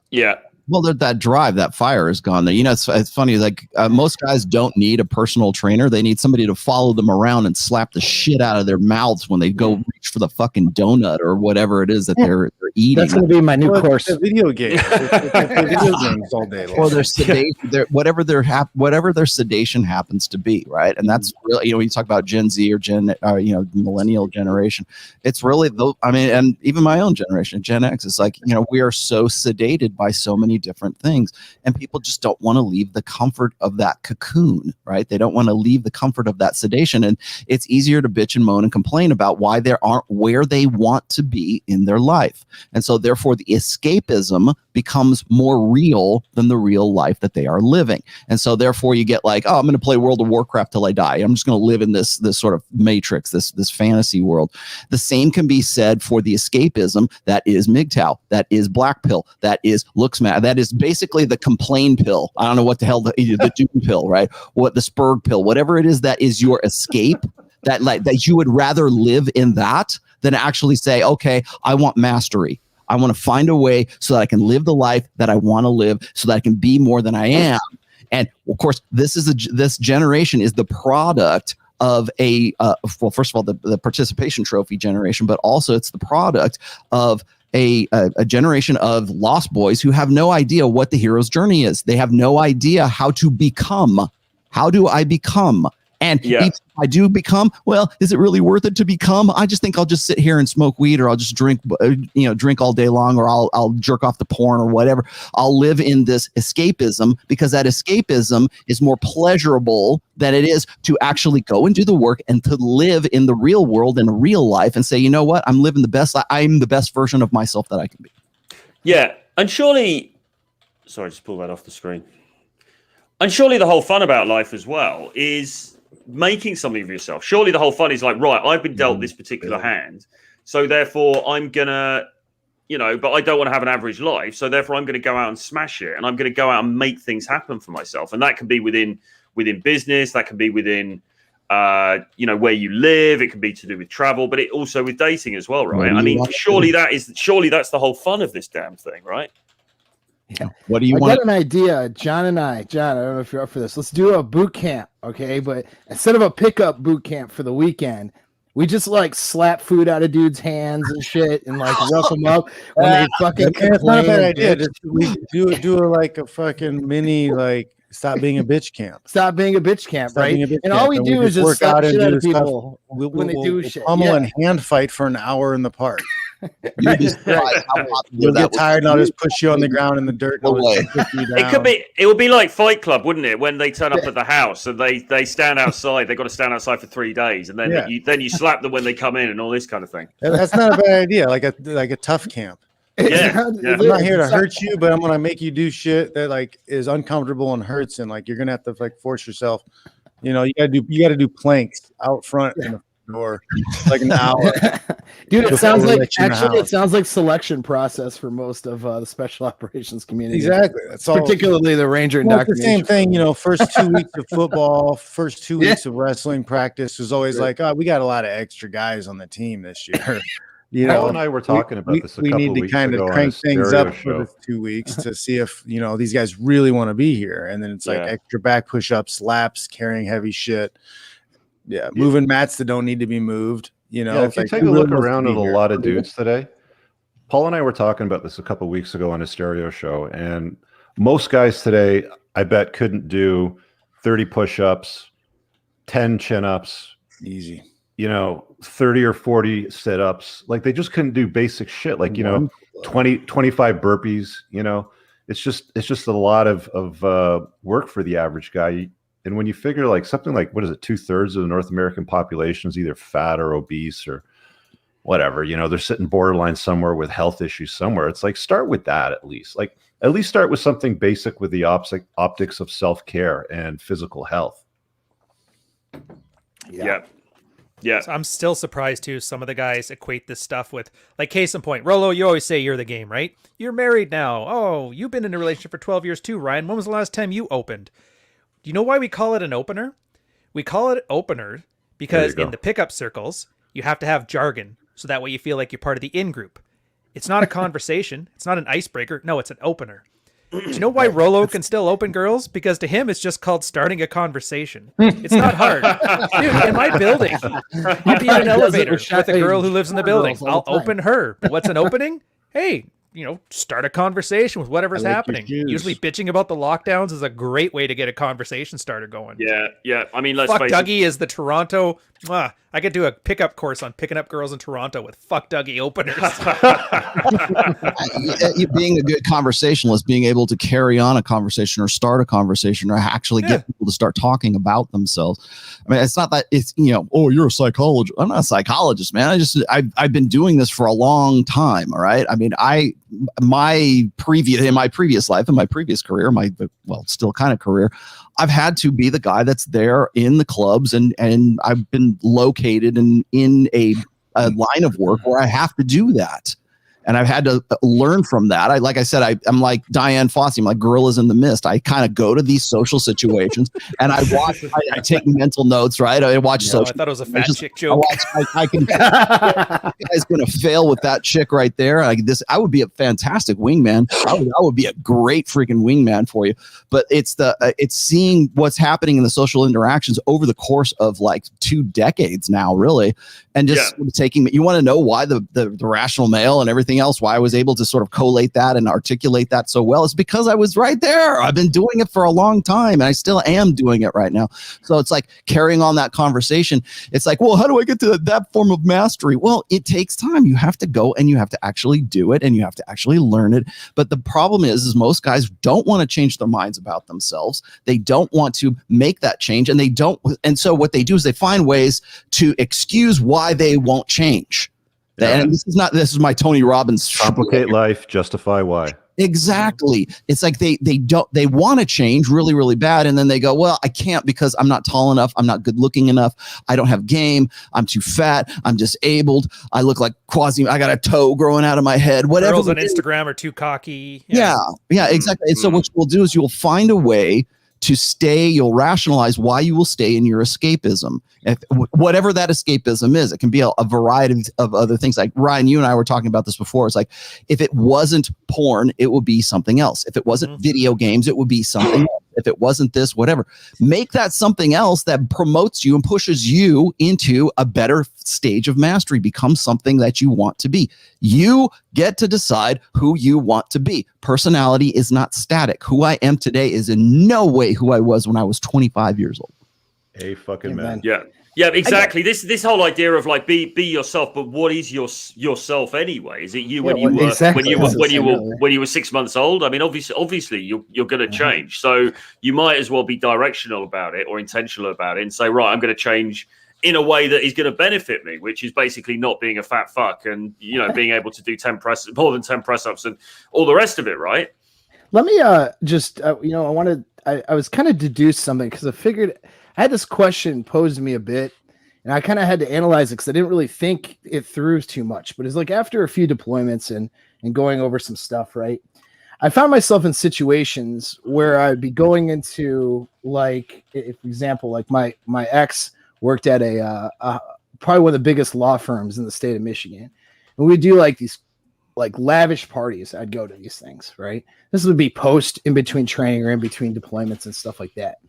Yeah. Well, that drive, that fire is gone there. It's funny. Like most guys don't need a personal trainer. They need somebody to follow them around and slap the shit out of their mouths when they go reach for the fucking donut or whatever it is that they're eating. That's going to be my new course. Video games. Video games all day long. Or their sedation, whatever their sedation happens to be, right? And that's really, when you talk about Gen Z or millennial generation, it's really and even my own generation, Gen X, is like, we are so sedated by so many different things, and people just don't want to leave the comfort of that cocoon, right? They don't want to leave the comfort of that sedation, and it's easier to bitch and moan and complain about why they aren't where they want to be in their life. And so therefore the escapism becomes more real than the real life that they are living. And so therefore you get like, I'm going to play World of Warcraft till I die. I'm just going to live in this sort of matrix, this fantasy world. The same can be said for the escapism that is MGTOW, that is black pill, that is looks mad, that is basically the complain pill. I don't know what the hell the doom pill, right? What the spurg pill, whatever it is that is your escape, that you would rather live in that than actually say, okay, I want mastery. I want to find a way so that I can live the life that I want to live, so that I can be more than I am. And of course, this generation is the product of first of all, the participation trophy generation, but also it's the product of a generation of lost boys who have no idea what the hero's journey is. They have no idea how to become. How do I become? And if I do become, well, is it really worth it to become? I just think I'll just sit here and smoke weed, or I'll just drink all day long, or I'll jerk off the porn or whatever. I'll live in this escapism, because that escapism is more pleasurable than it is to actually go and do the work and to live in the real world, in a real life, and say, you know what? I'm living the best. I'm the best version of myself that I can be. Yeah. And surely, sorry, just pull that off the screen. And surely the whole fun about life as well is making something of yourself. Surely the whole fun is like, right, I've been dealt this particular hand, so therefore I'm gonna, but I don't want to have an average life, so therefore I'm going to go out and smash it, and I'm going to go out and make things happen for myself. And that can be within business, that can be within where you live, it can be to do with travel, but it also with dating as well, right? I mean, surely that's the whole fun of this damn thing, right? Yeah. What do you I want? got an idea, John, I don't know if you're up for this. Let's do a boot camp, okay? But instead of a pickup boot camp for the weekend, we just like slap food out of dudes' hands and shit, and like welcome up when they fucking. It's not a bad idea. Bitch. Just do like a fucking mini like stop being a bitch camp. Stop being a bitch camp, Stop right? being a bitch And camp, all we do is just work slap out and shit do out of the stuff. people when they do shit. Pummel Yeah. and hand fight for an hour in the park. You just realize how popular You'll that get was. tired and I'll just push you on the ground in the dirt. And I'll Away. just push you It could down. be. It would be like Fight Club, wouldn't it? When they turn up at the house and they stand outside. They got to stand outside for 3 days, and then Yeah. you slap them when they come in and all this kind of thing. That's not a bad idea. Like a tough camp. Yeah. I'm not here to hurt you, but I'm gonna make you do shit that like is uncomfortable and hurts, and like you're gonna have to like force yourself. You know, you gotta do planks out front in the door like an hour. Dude, it Before sounds we like let you in the actually it house. sounds like selection process for most of the special operations community. Exactly. That's all. Particularly the Ranger Well, it's the indoctrination. same thing, you know. First 2 weeks of football, first 2 weeks of wrestling practice was always like, oh, we got a lot of extra guys on the team this year. You Paul know, and I were talking about this a we couple need to weeks kind ago of on crank a things stereo up show. for this 2 weeks to see if you know these guys really want to be here, and then it's like Yeah. extra back push-ups, laps, carrying heavy shit, moving mats that don't need to be moved. You know, Yeah, if it's you like, take who a really look wants to around be at a here? lot of dudes today, Paul and I were talking about this a couple weeks ago on a stereo show, and most guys today, I bet, couldn't do 30 push-ups, 10 chin-ups, Easy. you know, 30 or 40 sit-ups. Like they just couldn't do basic shit. Like, you know, 25 burpees, you know, it's just a lot of work for the average guy. And when you figure like something like, what is it, 2/3 of the North American population is either fat or obese or whatever, you know, they're sitting borderline somewhere with health issues somewhere. It's like, start with that at least. Like, at least start with something basic with the optics of self-care and physical health. Yeah. So I'm still surprised too. Some of the guys equate this stuff with, like, case in point, Rolo, you always say you're the game, right? You're married now. Oh, you've been in a relationship for 12 years too, Ryan. When was the last time you opened? Do you know why we call it an opener? We call it opener because in the pickup circles, you have to have jargon. So that way you feel like you're part of the in-group. It's not a conversation. It's not an icebreaker. No, it's an opener. Do you know why Rolo can still open girls? Because to him, it's just called starting a conversation. It's not hard. Dude, in my building, you'd be in an elevator with a girl who lives in the building. I'll open her. But what's an opening? Hey, you know, start a conversation with whatever's happening. Usually bitching about the lockdowns is a great way to get a conversation starter going. Yeah. I mean, let's Fuck face Dougie is the Toronto. I could do a pickup course on picking up girls in Toronto with Fuck Dougie openers. Being a good conversationalist, being able to carry on a conversation or start a conversation or actually get people to start talking about themselves. I mean, it's not that it's, you know, oh, you're a psychologist. I'm not a psychologist, man. I've been doing this for a long time. All right. I mean, in my previous life, in my previous career, still kind of career, I've had to be the guy that's there in the clubs, and I've been located in a line of work where I have to do that. And I've had to learn from that. I'm like Diane Fossey. I'm like gorillas in the mist. I kind of go to these social situations and I watch. I take mental notes. Right. I watch social. I thought it was a fat chick joke. I can. Guy's going to fail with that chick right there. I would be a fantastic wingman. I would be a great freaking wingman for you. But it's seeing what's happening in the social interactions over the course of like 2 decades now, really, and just taking. You want to know why the rational male and everything else, why I was able to sort of collate that and articulate that so well, is because I was right there. I've been doing it for a long time and I still am doing it right now. So it's like carrying on that conversation. It's like, well, how do I get to that form of mastery? Well, it takes time. You have to go and you have to actually do it and you have to actually learn it. But the problem is most guys don't want to change their minds about themselves. They don't want to make that change, and they don't. And so what they do is they find ways to excuse why they won't change. And this is my Tony Robbins. Complicate life, justify why. Exactly. It's like they want to change really, really bad. And then they go, well, I can't because I'm not tall enough. I'm not good looking enough. I don't have game. I'm too fat. I'm disabled. I look like I got a toe growing out of my head, whatever. Girls on Instagram are too cocky. Yeah, exactly. And so what you'll do is you'll find a way to stay, you'll rationalize why you will stay in your escapism. If, whatever that escapism is, it can be a variety of other things. Like Ryan, you and I were talking about this before. It's like, if it wasn't porn, it would be something else. If it wasn't video games, it would be something else. If it wasn't this, whatever, make that something else that promotes you and pushes you into a better stage of mastery. Become something that you want to be. You get to decide who you want to be. Personality is not static. Who I am today is in no way who I was when I was 25 years old. A fucking man. Yeah. Yeah, exactly. This whole idea of like be yourself, but what is yourself anyway? Is it you when you were when you were 6 months old? I mean, obviously you're going to change. So you might as well be directional about it or intentional about it and say, right, I'm going to change in a way that is going to benefit me, which is basically not being a fat fuck and being able to do more than 10 press ups and all the rest of it, right? Let me just I was kind of deduce something because I figured. I had this question posed to me a bit, and I kind of had to analyze it because I didn't really think it through too much. But it's like after a few deployments and going over some stuff, right? I found myself in situations where I'd be going into, like, if, for example, like my ex worked at a probably one of the biggest law firms in the state of Michigan, and we do like these like lavish parties. I'd go to these things, right? This would be post in between training or in between deployments and stuff like that.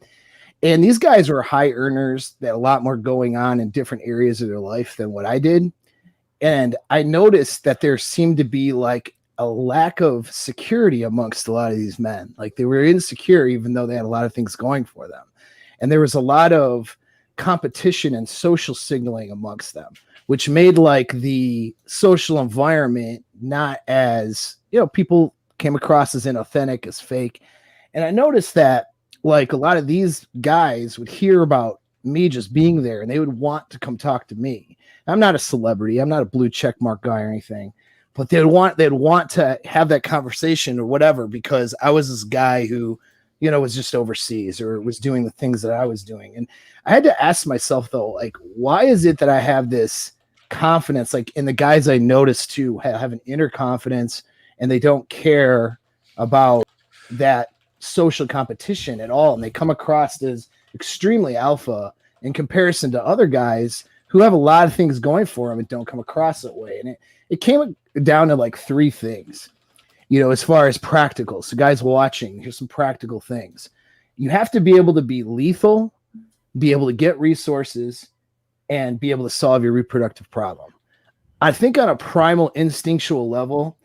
And these guys were high earners that had a lot more going on in different areas of their life than what I did. And I noticed that there seemed to be like a lack of security amongst a lot of these men. Like they were insecure, even though they had a lot of things going for them. And there was a lot of competition and social signaling amongst them, which made like the social environment not as, people came across as inauthentic, as fake. And I noticed that like a lot of these guys would hear about me just being there and they would want to come talk to me. I'm not a celebrity. I'm not a blue check mark guy or anything, but they'd want to have that conversation or whatever, because I was this guy who, was just overseas or was doing the things that I was doing. And I had to ask myself though, like, why is it that I have this confidence? Like, and the guys I noticed too have an inner confidence and they don't care about that social competition at all, and they come across as extremely alpha in comparison to other guys who have a lot of things going for them and don't come across that way. And it came down to like three things, as far as practical. So guys watching, here's some practical things. You have to be able to be lethal, be able to get resources, and be able to solve your reproductive problem. I think on a primal instinctual level,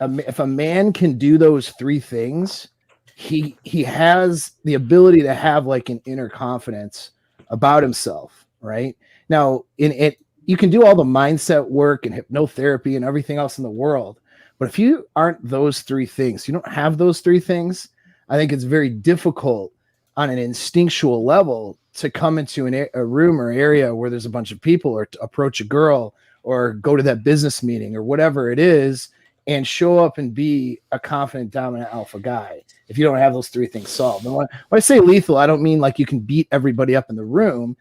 if a man can do those three things, he has the ability to have like an inner confidence about himself, right? Now, you can do all the mindset work and hypnotherapy and everything else in the world, but if you aren't those three things, you don't have those three things, I think it's very difficult on an instinctual level to come into a room or area where there's a bunch of people, or to approach a girl, or go to that business meeting or whatever it is, and show up and be a confident, dominant alpha guy if you don't have those three things solved. And when I say lethal, I don't mean like you can beat everybody up in the room,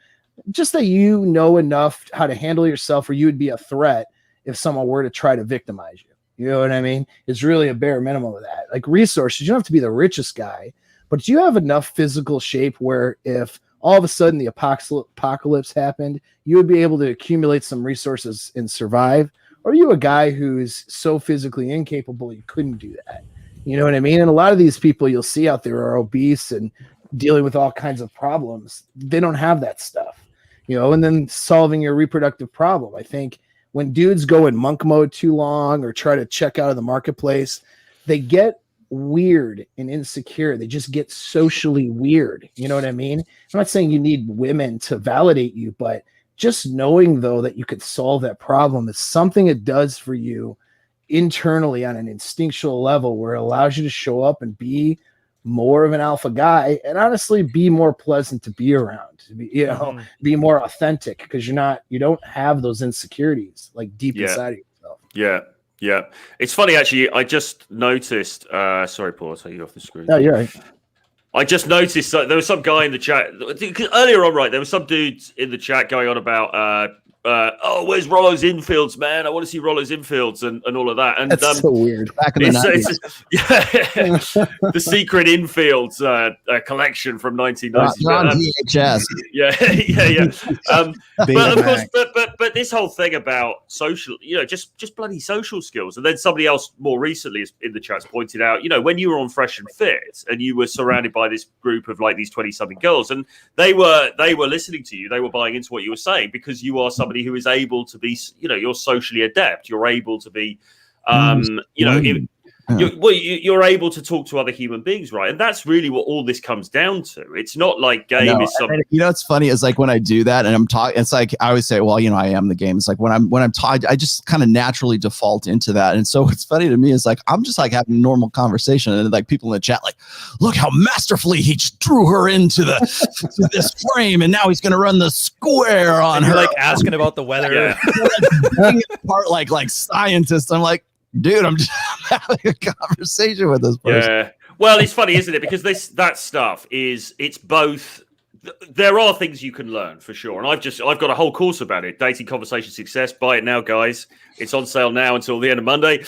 just that you know enough how to handle yourself, or you would be a threat if someone were to try to victimize you. You know what I mean? It's really a bare minimum of that. Like resources, you don't have to be the richest guy, but you have enough physical shape where if all of a sudden the apocalypse happened, you would be able to accumulate some resources and survive. Or are you a guy who's so physically incapable you couldn't do that? You know what I mean? And a lot of these people you'll see out there are obese and dealing with all kinds of problems. They don't have that stuff, and then solving your reproductive problem. I think when dudes go in monk mode too long or try to check out of the marketplace, they get weird and insecure. They just get socially weird. You know what I mean? I'm not saying you need women to validate you, but just knowing though that you could solve that problem is something it does for you internally on an instinctual level, where it allows you to show up and be more of an alpha guy, and honestly be more pleasant to be around, to be, be more authentic, because you don't have those insecurities like deep inside of yourself. Yeah. It's funny actually. I just noticed. Sorry, Paul, I'll take you off the screen. No, you're right. I just noticed that there was some guy in the chat earlier on, right? There was some dudes in the chat going on about where's Rollo's infields, man? I want to see Rollo's infields and all of that. And That's so weird. Back in the 90s. The secret infields collection from 1990s. on VHS. But of course, but this whole thing about social, just bloody social skills. And then somebody else more recently in the chat's pointed out, when you were on Fresh and Fit and you were surrounded by this group of like these 20-something girls, and they were listening to you, they were buying into what you were saying because you are somebody who is able to be, you're socially adept. You're able to be, you're able to talk to other human beings, right? And that's really what all this comes down to. It's not like game is something. It's funny. It's like when I do that and I'm talking, it's like I always say, well, I am the game. It's like when I'm talking, I just kind of naturally default into that. And so what's funny to me is like I'm just like having a normal conversation, and like people in the chat like, look how masterfully he just drew her into to this frame, and now he's going to run the square on her, like asking about the weather. Yeah. Part like scientists. I'm like, dude, I'm just having a conversation with this person. Yeah. Well, it's funny, isn't it? Because that stuff it's both. There are things you can learn for sure, and I've got a whole course about it. Dating conversation success. Buy it now, guys. It's on sale now until the end of Monday.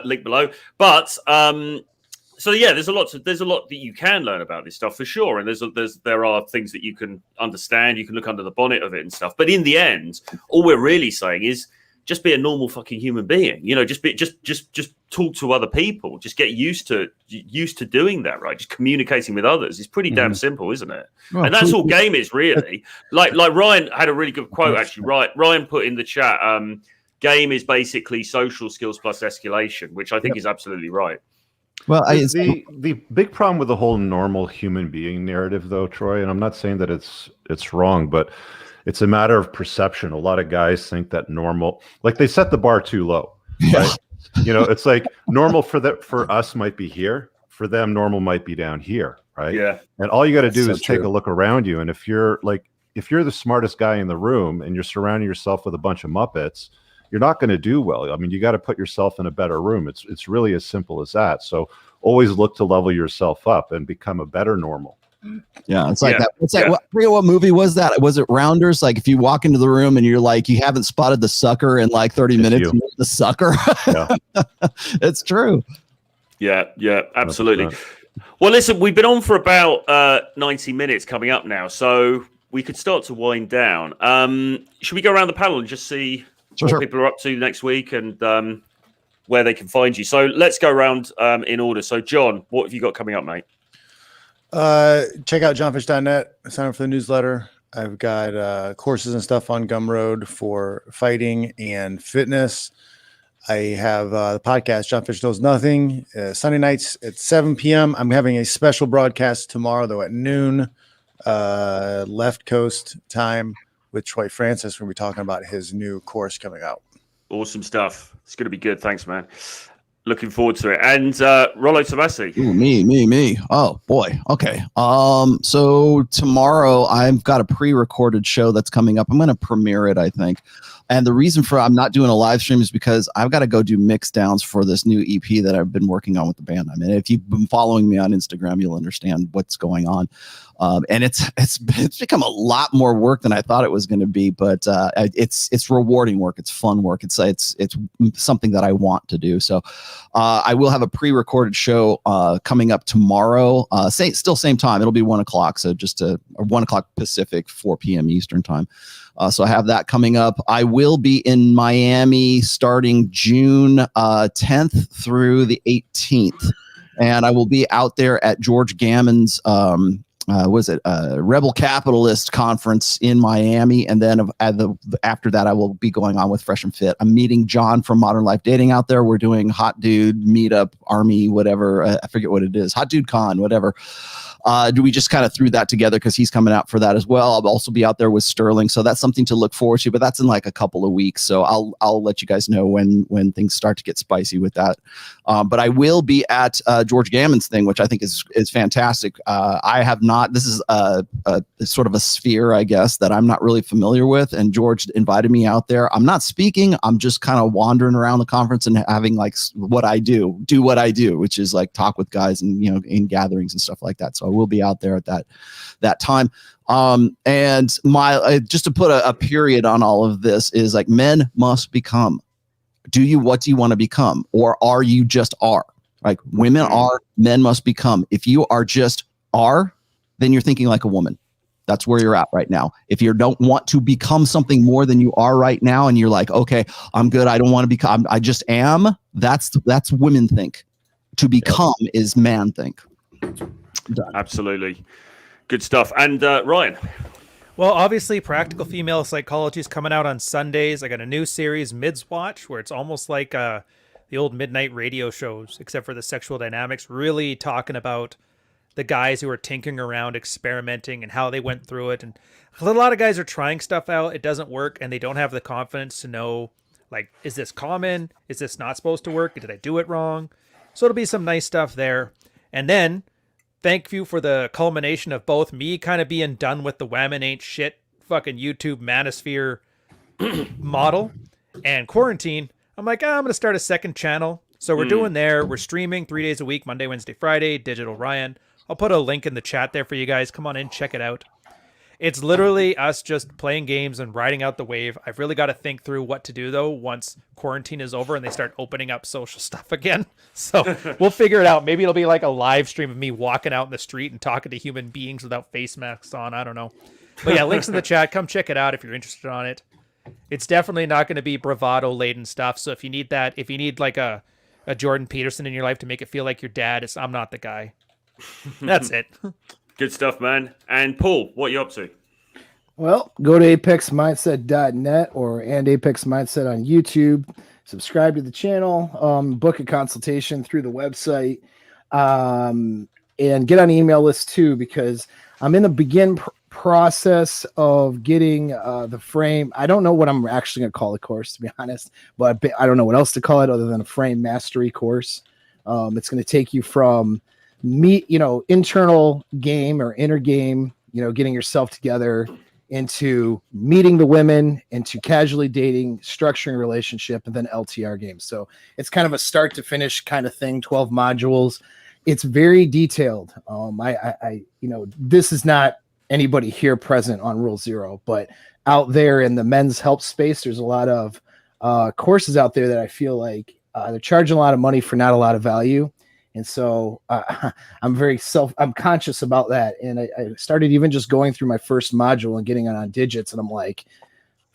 Link below. But so yeah, there's a lot that you can learn about this stuff for sure, and there are things that you can understand. You can look under the bonnet of it and stuff. But in the end, all we're really saying is, just be a normal fucking human being, just talk to other people, just get used to doing that, right? Just communicating with others. It's pretty damn simple, isn't it? Well, and that's all game is really. Like Ryan had a really good quote actually. Ryan put in the chat, game is basically social skills plus escalation, which I think is absolutely right. Well, the big problem with the whole normal human being narrative though, Troy, and I'm not saying that it's wrong, but it's a matter of perception. A lot of guys think that normal, like they set the bar too low, right? It's like normal for us might be here. For them, normal might be down here, right? Yeah. And all you got to do is take a look around you. And if you're the smartest guy in the room and you're surrounding yourself with a bunch of Muppets, you're not going to do well. I mean, you got to put yourself in a better room. It's really as simple as that. So always look to level yourself up and become a better normal. Yeah, it's like that. It's like I forget what movie was that? Was it Rounders? Like if you walk into the room and you're like you haven't spotted the sucker in like 30 minutes, you're the sucker. Yeah. It's true. Yeah, absolutely. Well, listen, we've been on for about 90 minutes coming up now, so we could start to wind down. Should we go around the panel and just see what people are up to next week and where they can find you? So let's go around in order. So John, what have you got coming up, mate? Check out johnfish.net, sign up for the newsletter. I've got courses and stuff on Gumroad for fighting and fitness. I have the podcast John Fish Knows Nothing, Sunday nights at 7 p.m. I'm having a special broadcast tomorrow though at noon left coast time with Troy Francis. We're going to be talking about his new course coming out. Awesome stuff. It's going to be good. Thanks, man. Looking forward to it. And Rollo Tomasi. Ooh, me. Oh boy. Okay. So tomorrow I've got a pre-recorded show that's coming up. I'm going to premiere it, I think. And the reason for I'm not doing a live stream is because I've got to go do mix downs for this new EP that I've been working on with the band. I mean, if you've been following me on Instagram, you'll understand what's going on. And it's become a lot more work than I thought it was going to be, but it's rewarding work. It's fun work. It's something that I want to do. So I will have a pre-recorded show coming up tomorrow. Still same time. It'll be 1:00. So just 1:00 Pacific, 4 p.m. Eastern time. So I have that coming up. I will be in Miami starting June 10th through the 18th, and I will be out there at George Gammon's. Rebel Capitalist Conference in Miami, and then after that I will be going on with Fresh and Fit. I'm meeting John from Modern Life Dating out there. We're doing Hot Dude Meetup Army, whatever. I forget what it is. Hot Dude Con, whatever. We just kind of threw that together because he's coming out for that as well. I'll also be out there with Sterling, so that's something to look forward to. But that's in like a couple of weeks, so I'll let you guys know when things start to get spicy with that. But I will be at George Gammon's thing, which I think is fantastic. I have not. This is a sort of a sphere, I guess, that I'm not really familiar with, and George invited me out there. I'm not speaking. I'm just kind of wandering around the conference and having like what I do what I do, which is like talk with guys and in gatherings and stuff like that. So I will be out there at that time. And my just to put a period on all of this is like, men must become. What do you want to become, or are you just are? Like, women are, men must become. If you are just are, then you're thinking like a woman. That's where you're at right now. If you don't want to become something more than you are right now, and you're like, okay, I'm good, I don't want to become, I just am. That's women think. To become is man think. Done. Absolutely. Good stuff. And Ryan. Well, obviously, Practical Female Psychology is coming out on Sundays. I got a new series, Mids Watch, where it's almost like the old midnight radio shows, except for the sexual dynamics, really talking about the guys who are tinkering around, experimenting, and how they went through it. And a lot of guys are trying stuff out. It doesn't work, and they don't have the confidence to know, like, is this common? Is this not supposed to work? Did I do it wrong? So it'll be some nice stuff there. And then, thank you for the culmination of both me kind of being done with the whammon ain't shit fucking YouTube manosphere model and quarantine. I'm like, I'm going to start a second channel. So we're streaming 3 days a week, Monday, Wednesday, Friday, Digital Ryan. I'll put a link in the chat there for you guys. Come on in, check it out. It's literally us just playing games and riding out the wave. I've really got to think through what to do, though, once quarantine is over and they start opening up social stuff again. So we'll figure it out. Maybe it'll be like a live stream of me walking out in the street and talking to human beings without face masks on. I don't know. But yeah, links in the chat. Come check it out if you're interested on it. It's definitely not going to be bravado-laden stuff. So if you need that, if you need like a Jordan Peterson in your life to make it feel like your dad, I'm not the guy. That's it. Good stuff, man. And Paul, what are you up to? Well, go to apexmindset.net and Apex Mindset on YouTube. Subscribe to the channel, book a consultation through the website, and get on the email list too, because I'm in the process of getting the frame. I don't know what I'm actually going to call the course, to be honest, but I don't know what else to call it other than a frame mastery course. It's going to take you from internal game or inner game, getting yourself together, into meeting the women, into casually dating, structuring a relationship, and then LTR games. So it's kind of a start to finish kind of thing, 12 modules. It's very detailed. This is not anybody here present on Rule Zero, but out there in the men's help space, there's a lot of courses out there that I feel like they're charging a lot of money for not a lot of value. And so I'm conscious about that. And I started even just going through my first module and getting on digits. And I'm like,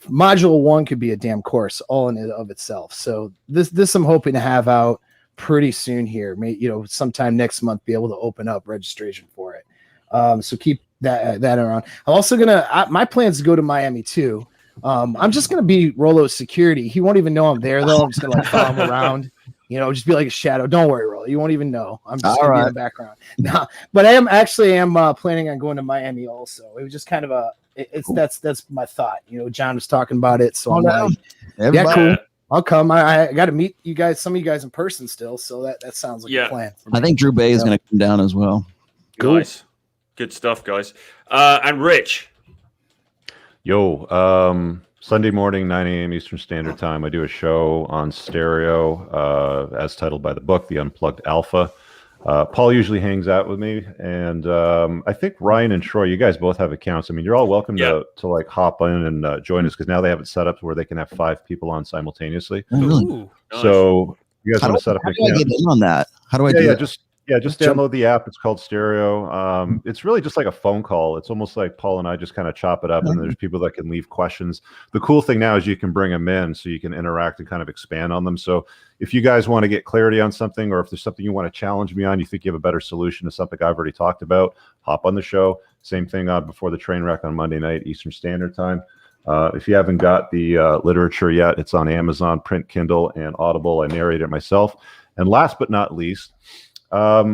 module 1 could be a damn course all in and of itself. So this I'm hoping to have out pretty soon here. Sometime next month, be able to open up registration for it. So keep that around. I'm also my plan is to go to Miami too. I'm just going to be Rolo's security. He won't even know I'm there though. I'm just going to follow him around. Just be like a shadow. Don't worry, Rollo. You won't even know. I'm just gonna be in the background. No, but I am planning on going to Miami also. It was just kind of that's my thought. John was talking about it, so I'm like, yeah, cool. I'll come. I got to meet you guys, some of you guys in person still. So that sounds like a plan. I think Drew Bay is going to come down as well. Cool. Nice, good stuff, guys. And Rich. Yo, Sunday morning, 9 a.m. Eastern Standard Time, I do a show on stereo, as titled by the book, The Unplugged Alpha. Paul usually hangs out with me, and I think Ryan and Troy, you guys both have accounts. I mean, you're all welcome to like hop in and join us, because now they have it set up to where they can have 5 people on simultaneously. Oh, really? Nice. So you guys want to set up an account? How do I get in on that? How do I do that? Just download the app. It's called Stereo. It's really just like a phone call. It's almost like Paul and I just kind of chop it up, and there's people that can leave questions. The cool thing now is you can bring them in so you can interact and kind of expand on them. So if you guys want to get clarity on something, or if there's something you want to challenge me on, you think you have a better solution to something I've already talked about, hop on the show. Same thing before the train wreck on Monday night, Eastern Standard Time. If you haven't got the literature yet, it's on Amazon, print, Kindle, and Audible. I narrate it myself. And last but not least,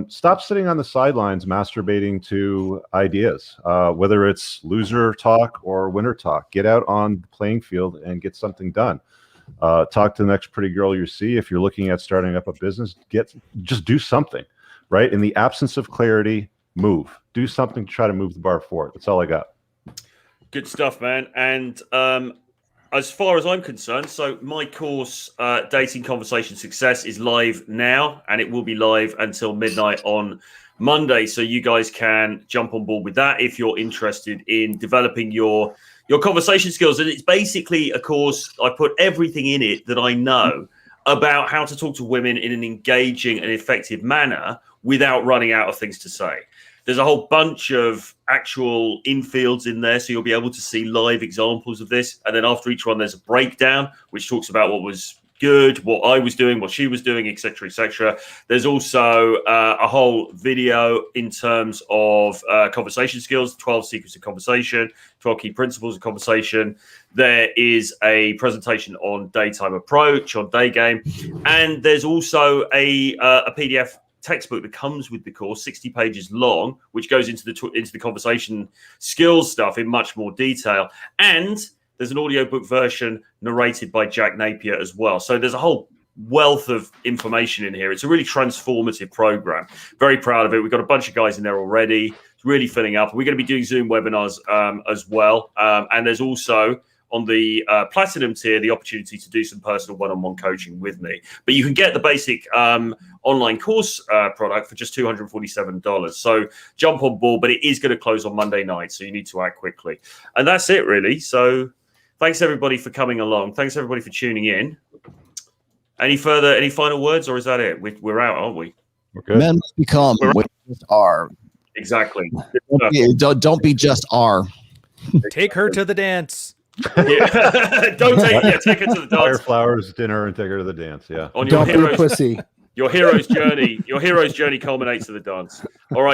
stop sitting on the sidelines masturbating to ideas, whether it's loser talk or winner talk. Get out on the playing field and get something done. Talk to the next pretty girl you see. If you're looking at starting up a business, just do something, right? In the absence of clarity, move. Do something to try to move the bar forward. That's all I got. Good stuff, man. And as far as I'm concerned, so my course, Dating Conversation Success, is live now, and it will be live until midnight on Monday, so you guys can jump on board with that if you're interested in developing your conversation skills. And it's basically a course, I put everything in it that I know about how to talk to women in an engaging and effective manner without running out of things to say. There's a whole bunch of actual infields in there, so you'll be able to see live examples of this. And then after each one, there's a breakdown, which talks about what was good, what I was doing, what she was doing, etc., etc. There's also a whole video in terms of conversation skills, 12 secrets of conversation, 12 key principles of conversation. There is a presentation on daytime approach, on day game, and there's also a PDF textbook that comes with the course, 60 pages long, which goes into the conversation skills stuff in much more detail. And there's an audiobook version narrated by Jack Napier as well. So there's a whole wealth of information in here. It's a really transformative program. Very proud of it. We've got a bunch of guys in there already. It's really filling up. We're going to be doing Zoom webinars as well. And there's also on the platinum tier, the opportunity to do some personal one-on-one coaching with me. But you can get the basic online course product for just $247. So jump on board, but it is going to close on Monday night. So you need to act quickly. And that's it, really. So thanks, everybody, for coming along. Thanks, everybody, for tuning in. Any final words, or is that it? We're out, aren't we? We're good. Men must become what they are. Exactly. Don't be just are. Take her to the dance. Yeah. Take her to the Fire dance. flowers, dinner, and take her to the dance. Yeah. On your Don't be a pussy. Your hero's journey. Your hero's journey culminates to the dance. All right.